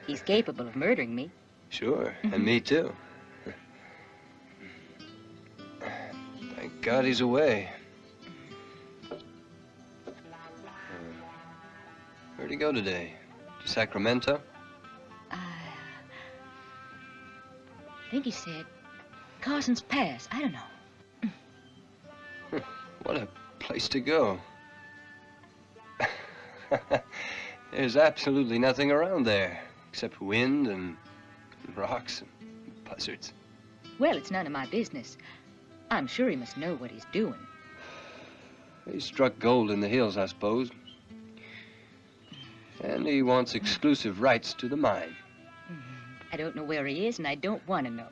Speaker 10: He's capable of murdering me.
Speaker 2: Sure, and me too. Thank God he's away. Where'd he go today? To Sacramento?
Speaker 10: I think he said Carson's Pass. I don't know.
Speaker 2: What a place to go. There's absolutely nothing around there except wind and rocks and buzzards.
Speaker 10: Well, it's none of my business. I'm sure he must know what he's doing.
Speaker 2: He struck gold in the hills, I suppose. And he wants exclusive rights to the mine.
Speaker 10: I don't know where he is, and I don't want to know.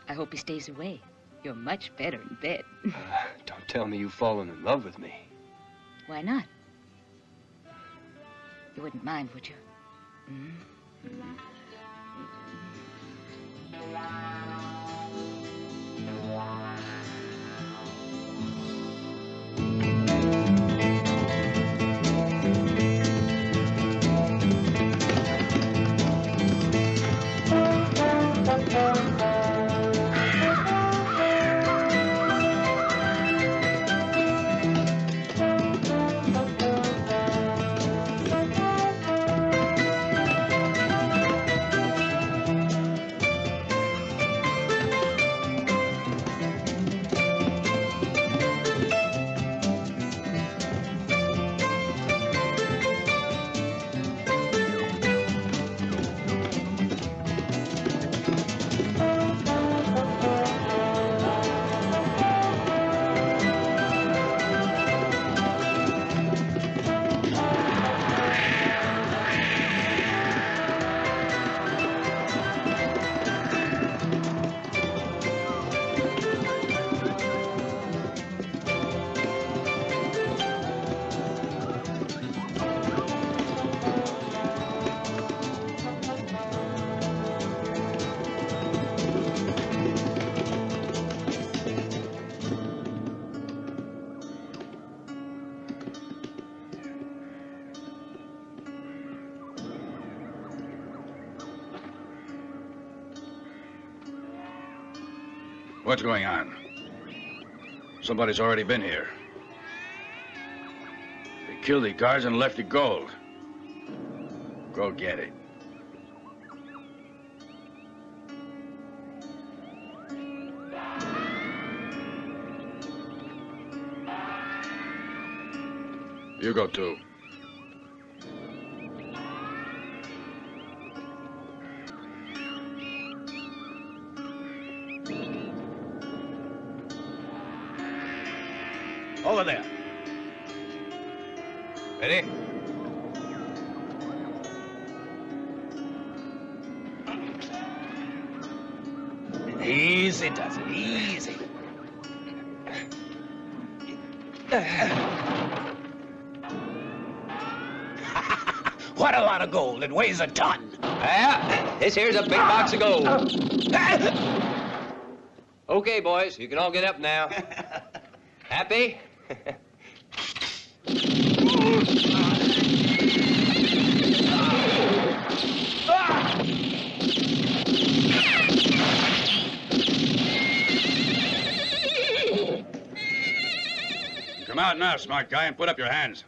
Speaker 10: I hope he stays away. You're much better in bed.
Speaker 2: Don't tell me you've fallen in love with me.
Speaker 10: Why not? You wouldn't mind, would you?
Speaker 7: What's going on? Somebody's already been here. They killed the guards and left the gold. Go get it. You go too.
Speaker 11: Over there.
Speaker 7: Ready?
Speaker 11: Easy does it, easy. What a lot of gold. It weighs a ton.
Speaker 2: Yeah, this here's a big box of gold. Okay, boys, you can all get up now. Happy?
Speaker 7: Come out now, smart guy, and put up your hands.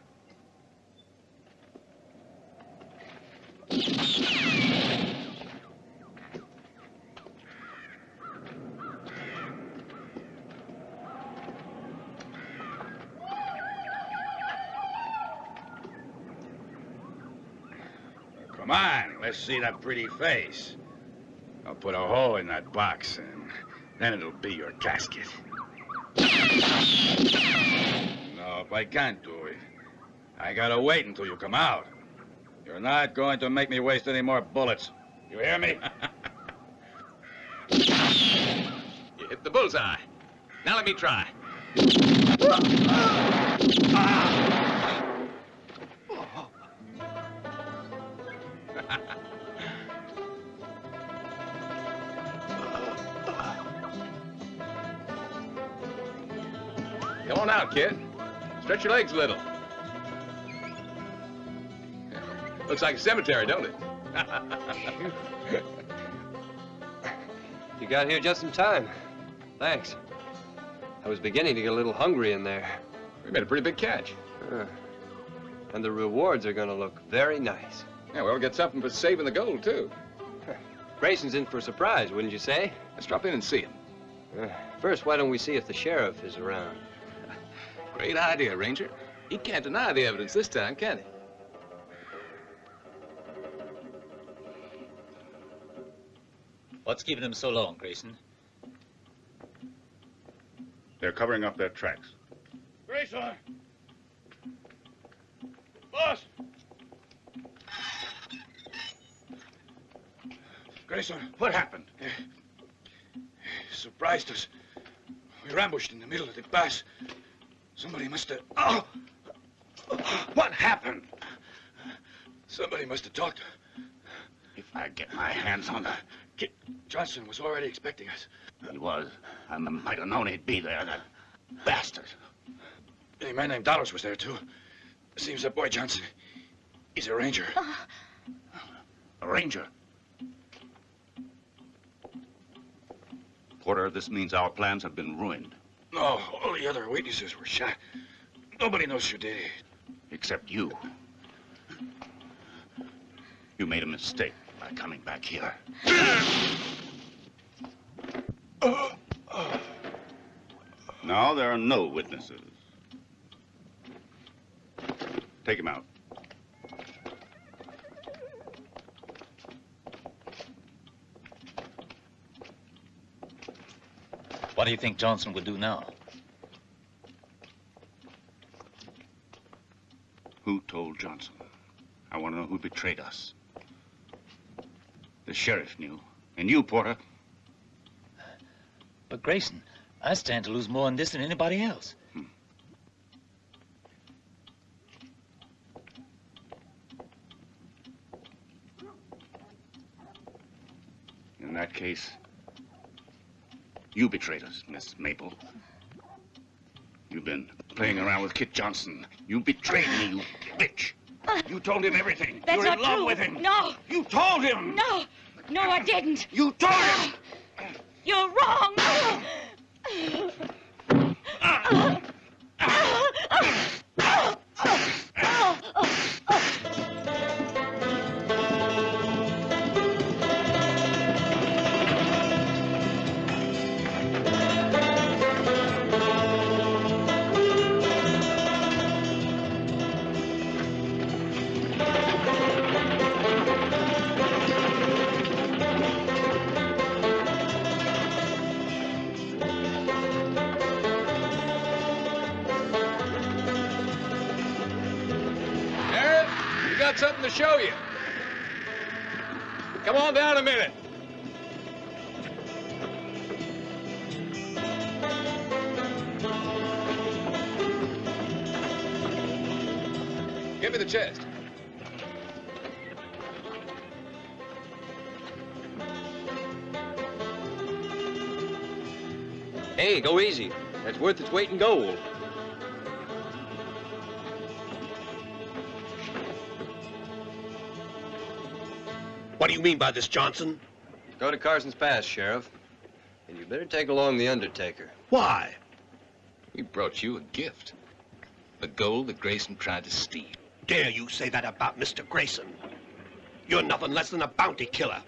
Speaker 7: Come on, let's see that pretty face. I'll put a hole in that box, and then it'll be your casket. No, if I can't do it, I gotta wait until you come out. You're not going to make me waste any more bullets. You hear me?
Speaker 6: You hit the bullseye. Now let me try. Come on out, kid. Stretch your legs a little. Looks like a cemetery, don't it?
Speaker 2: You got here just in time. Thanks. I was beginning to get a little hungry in there.
Speaker 6: We made a pretty big catch.
Speaker 2: And the rewards are going to look very nice.
Speaker 6: Yeah, we'll get something for saving the gold, too.
Speaker 2: Grayson's in for a surprise, wouldn't you say?
Speaker 6: Let's drop in and see him.
Speaker 2: First, why don't we see if the sheriff is around?
Speaker 6: Great idea, Ranger. He can't deny the evidence this time, can he?
Speaker 9: What's keeping him so long, Grayson?
Speaker 3: They're covering up their tracks.
Speaker 11: Grayson! Boss!
Speaker 7: Grayson, what happened? Surprised us. We were ambushed in the middle of the pass. Somebody must have... Oh! What happened? Somebody must have talked.
Speaker 11: If I get my hands on her.
Speaker 7: Kid Johnson was already expecting us.
Speaker 11: He was. I might have known he'd be there, that bastard.
Speaker 7: A man named Dollars was there, too. Seems that boy Johnson, he's a ranger.
Speaker 11: A ranger?
Speaker 3: Porter, this means our plans have been ruined.
Speaker 7: No, all the other witnesses were shot. Nobody knows who did it.
Speaker 11: Except you. You made a mistake by coming back here.
Speaker 3: Now there are no witnesses. Take him out.
Speaker 9: What do you think Johnson will do now?
Speaker 3: Who told Johnson? I want to know who betrayed us. The sheriff knew. And you, Porter.
Speaker 9: But Grayson, I stand to lose more on this than anybody else.
Speaker 3: In that case, you betrayed us, Miss Maple. You've been playing around with Kit Johnson. You betrayed me, you bitch. You told him everything.
Speaker 19: That's
Speaker 3: You're
Speaker 19: not
Speaker 3: in love
Speaker 19: true.
Speaker 3: with him.
Speaker 19: No.
Speaker 3: You told him.
Speaker 19: No. No, I didn't.
Speaker 3: You told him.
Speaker 19: You're wrong.
Speaker 6: Something to show you. Come on down a minute. Give me the chest.
Speaker 2: Hey, go easy. That's worth its weight in gold.
Speaker 13: What do you mean by this, Johnson?
Speaker 2: Go to Carson's Pass, Sheriff. And you better take along the Undertaker.
Speaker 13: Why?
Speaker 6: We brought you a gift. The gold that Grayson tried to steal.
Speaker 13: Dare you say that about Mr. Grayson? You're nothing less than a bounty killer.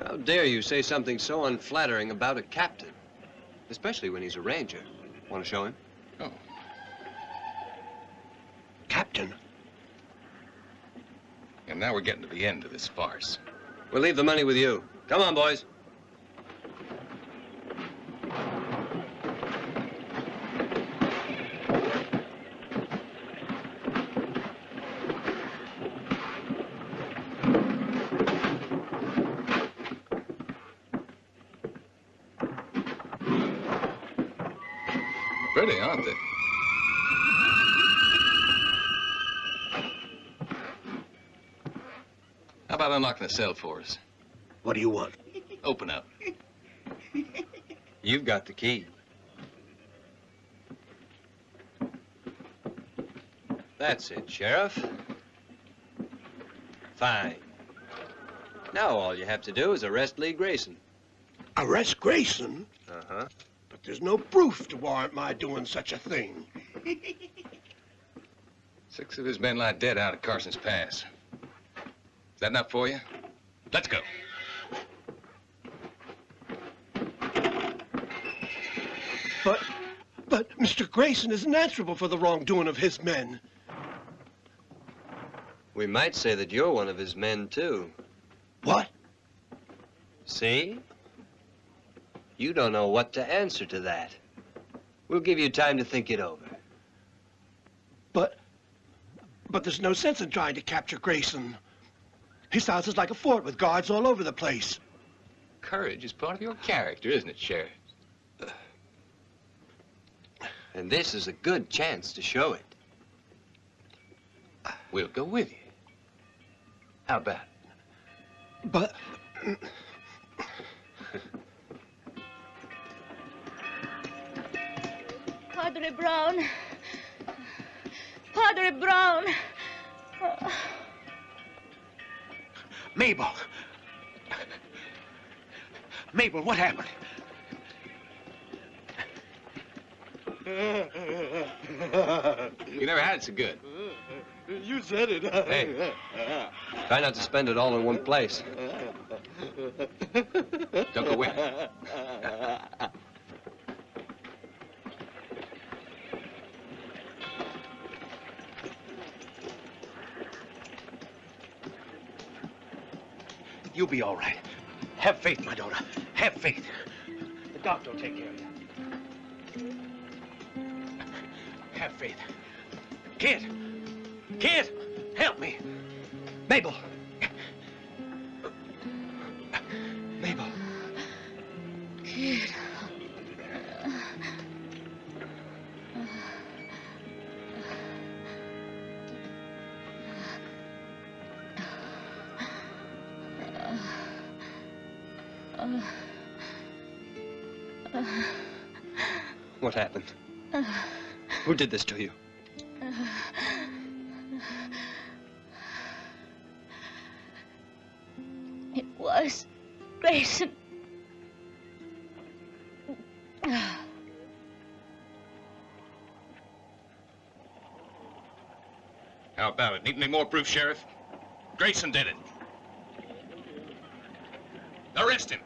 Speaker 2: How dare you say something so unflattering about a captain? Especially when he's a ranger. Want to show him?
Speaker 6: Oh.
Speaker 13: Captain?
Speaker 6: And now we're getting to the end of this farce.
Speaker 2: We'll leave the money with you. Come on, boys.
Speaker 6: Pretty, aren't they? How about unlocking the cell for us?
Speaker 13: What do you want?
Speaker 6: Open up.
Speaker 2: You've got the key. That's it, Sheriff. Fine. Now all you have to do is arrest Lee Grayson.
Speaker 13: Arrest Grayson?
Speaker 2: Uh-huh.
Speaker 13: But there's no proof to warrant my doing such a thing.
Speaker 6: 6 of his men lie dead out at Carson's Pass. Is that enough for you? Let's go.
Speaker 13: But Mr. Grayson isn't answerable for the wrongdoing of his men.
Speaker 2: We might say that you're one of his men, too.
Speaker 13: What?
Speaker 2: See? You don't know what to answer to that. We'll give you time to think it over.
Speaker 13: But there's no sense in trying to capture Grayson. His house is like a fort with guards all over the place.
Speaker 6: Courage is part of your character, isn't it, Sheriff?
Speaker 2: And this is a good chance to show it.
Speaker 6: We'll go with you. How about it?
Speaker 13: But...
Speaker 19: Padre Brown. Padre Brown.
Speaker 13: Mabel. Mabel, what happened?
Speaker 6: You never had it so good.
Speaker 13: You said it.
Speaker 2: Hey, try not to spend it all in one place.
Speaker 6: Don't go with me.
Speaker 13: You'll be all right. Have faith, my daughter. Have faith. The doctor will take care of you. Have faith. Kid! Kid! Help me! Mabel! Mabel.
Speaker 19: Kid.
Speaker 2: What happened? Who did this to you?
Speaker 19: was Grayson.
Speaker 6: How about it? Need any more proof, Sheriff? Grayson did it. Arrest him.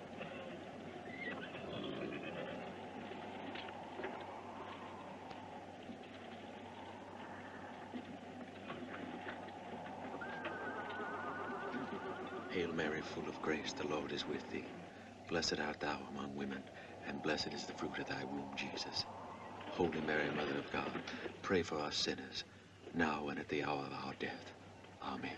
Speaker 17: Hail Mary, full of grace, the Lord is with thee. Blessed art thou among women, and blessed is the fruit of thy womb, Jesus. Holy Mary, Mother of God, pray for us sinners, now and at the hour of our death. Amen.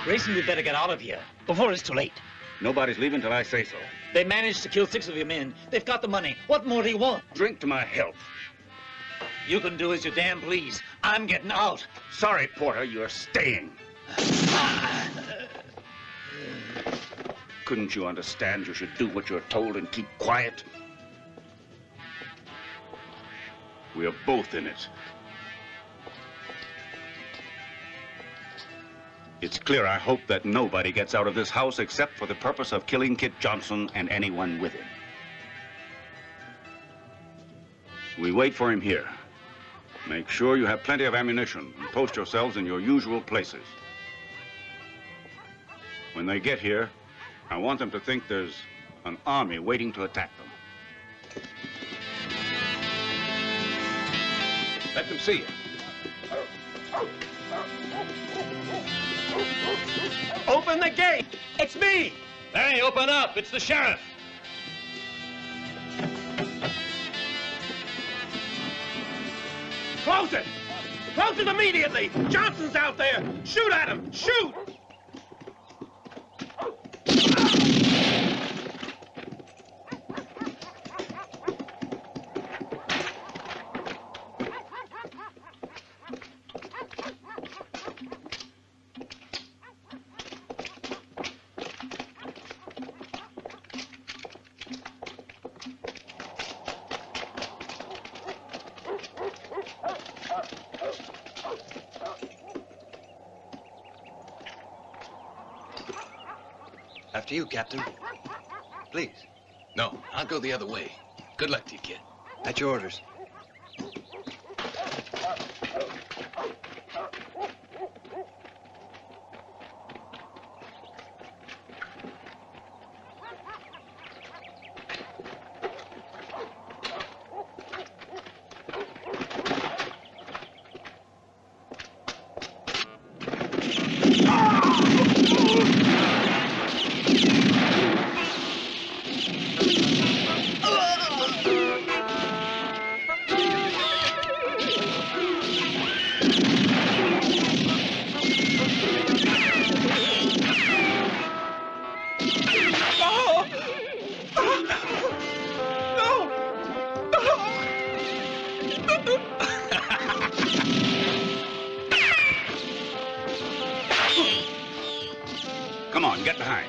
Speaker 5: Grayson, we better get out of here before it's too late.
Speaker 11: Nobody's leaving till I say so.
Speaker 5: They managed to kill 6 of your men. They've got the money. What more do you want?
Speaker 11: Drink to my health.
Speaker 5: You can do as you damn please. I'm getting out.
Speaker 11: Sorry, Porter, you're staying. Couldn't you understand you should do what you're told and keep quiet? We're both in it. It's clear, I hope, that nobody gets out of this house except for the purpose of killing Kit Johnson and anyone with him. We wait for him here. Make sure you have plenty of ammunition and post yourselves in your usual places. When they get here, I want them to think there's an army waiting to attack them.
Speaker 6: Let them see you.
Speaker 13: Open the gate! It's me!
Speaker 15: Hey, open up! It's the sheriff!
Speaker 13: Close it! Close it immediately! Johnson's out there! Shoot at him! Shoot!
Speaker 2: After you, Captain. Please.
Speaker 6: No, I'll go the other way. Good luck to you, kid.
Speaker 2: At your orders.
Speaker 11: Come on, get behind.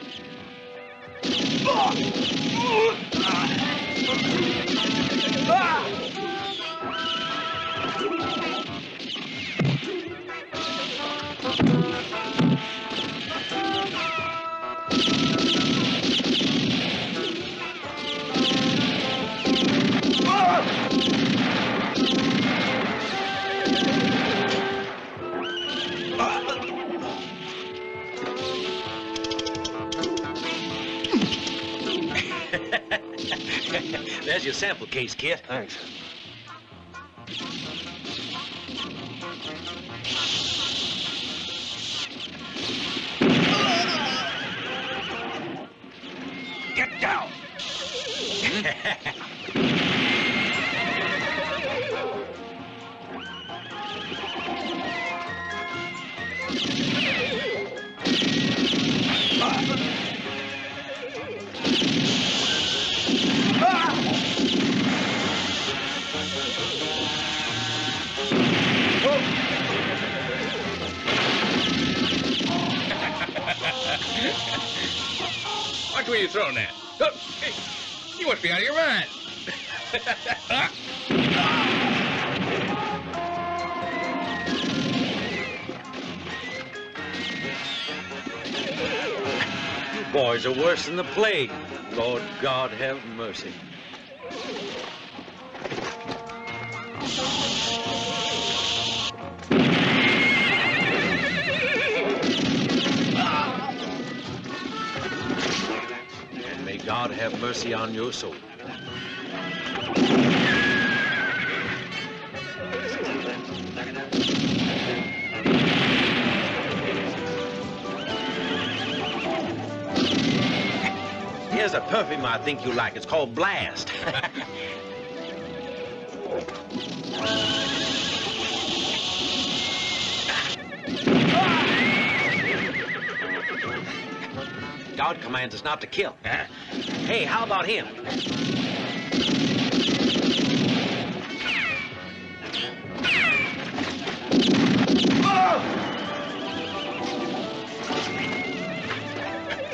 Speaker 5: There's your sample case, kid.
Speaker 2: Thanks.
Speaker 11: Get down!
Speaker 6: Watch where you're throwing that. Oh, hey, you must be out of your mind.
Speaker 4: You boys are worse than the plague. Lord God have mercy. And may God have mercy on your soul. Here's a perfume I think you like. It's called Blast. God commands us not to kill. Hey, how about him?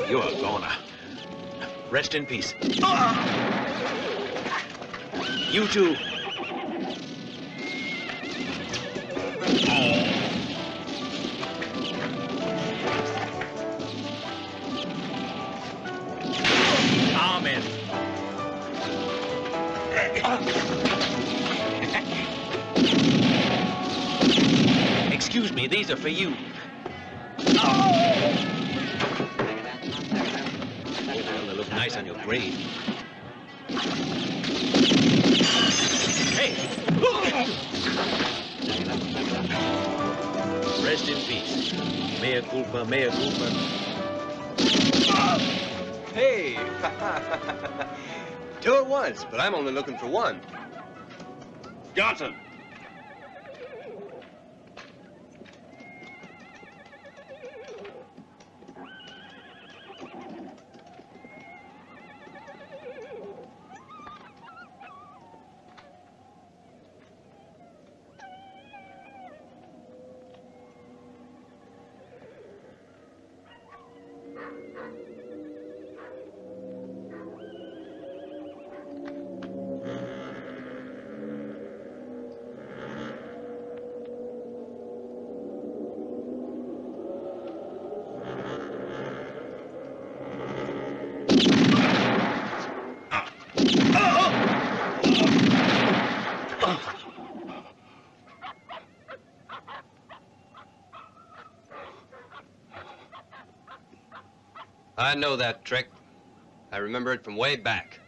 Speaker 4: You're gonna rest in peace. You too. Amen. Excuse me, these are for you. Well, they look nice on your grave. Hey! Rest in peace. Mea culpa, mea culpa.
Speaker 2: Hey! Two at once, but I'm only looking for one.
Speaker 11: Johnson!
Speaker 2: I know that trick. I remember it from way back.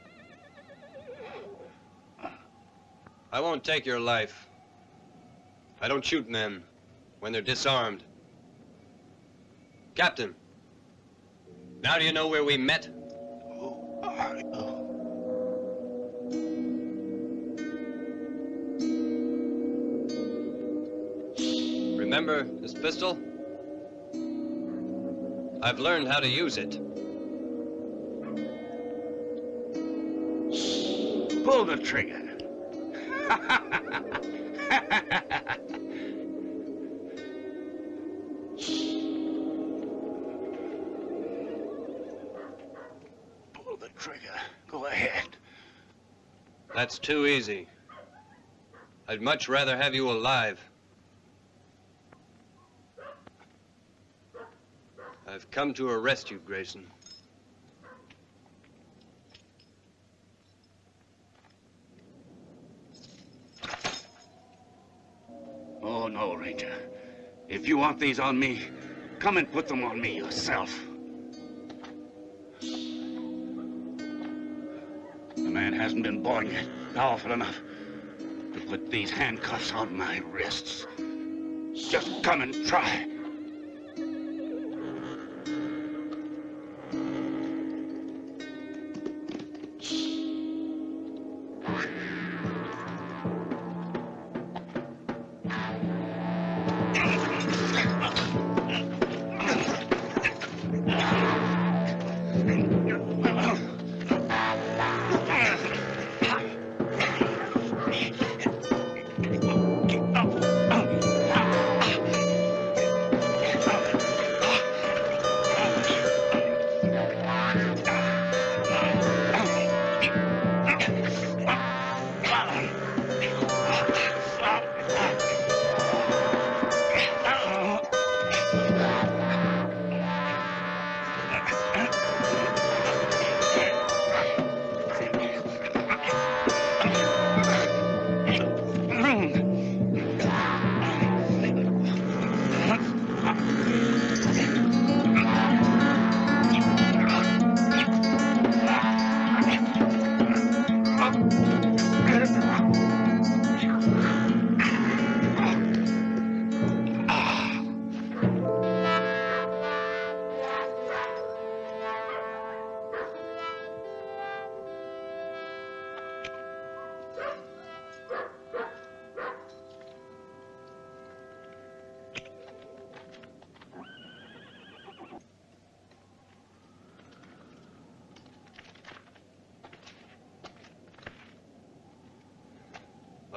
Speaker 2: I won't take your life. I don't shoot men when they're disarmed. Captain, now do you know where we met? Remember this pistol? I've learned how to use it.
Speaker 11: Pull the trigger. Pull the trigger. Go ahead.
Speaker 2: That's too easy. I'd much rather have you alive. I've come to arrest you, Grayson.
Speaker 11: Oh, no, Ranger. If you want these on me, come and put them on me yourself. The man hasn't been born yet, powerful enough to put these handcuffs on my wrists. Just come and try.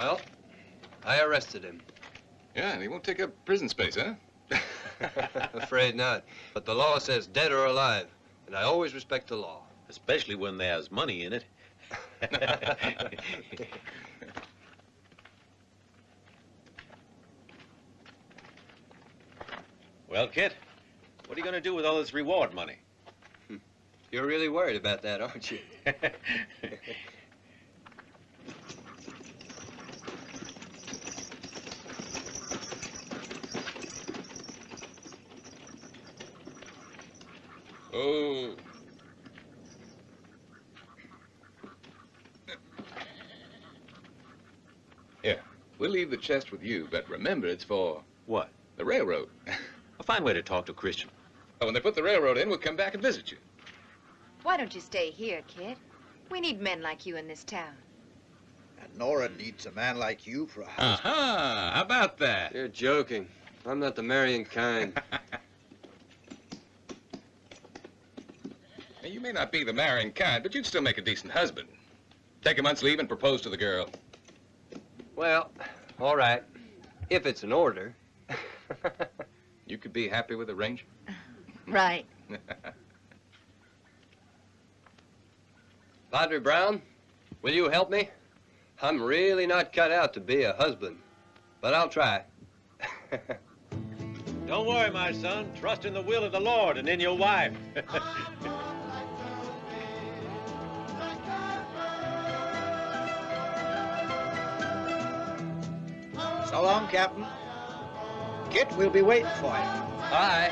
Speaker 2: Well, I arrested him.
Speaker 6: Yeah, and he won't take up prison space, huh?
Speaker 2: Afraid not. But the law says dead or alive, and I always respect the law.
Speaker 4: Especially when there's money in it. Well, Kit, what are you going to do with all this reward money?
Speaker 2: You're really worried about that, aren't you?
Speaker 6: Oh. Here, we'll leave the chest with you, but remember it's for...
Speaker 4: What?
Speaker 6: The railroad.
Speaker 4: A fine way to talk to a Christian.
Speaker 6: Oh, when they put the railroad in, we'll come back and visit you.
Speaker 18: Why don't you stay here, kid? We need men like you in this town.
Speaker 14: And Nora needs a man like you for a husband.
Speaker 6: Uh-huh. How about that?
Speaker 2: You're joking. I'm not the marrying kind.
Speaker 6: Now, you may not be the marrying kind, but you'd still make a decent husband. Take a month's leave and propose to the girl.
Speaker 2: Well, all right. If it's an order.
Speaker 6: You could be happy with the ranger?
Speaker 18: Right.
Speaker 2: Padre Brown, will you help me? I'm really not cut out to be a husband, but I'll try.
Speaker 4: Don't worry, my son. Trust in the will of the Lord and in your wife.
Speaker 14: So long, Captain. Kit, we'll be waiting for you.
Speaker 2: Bye.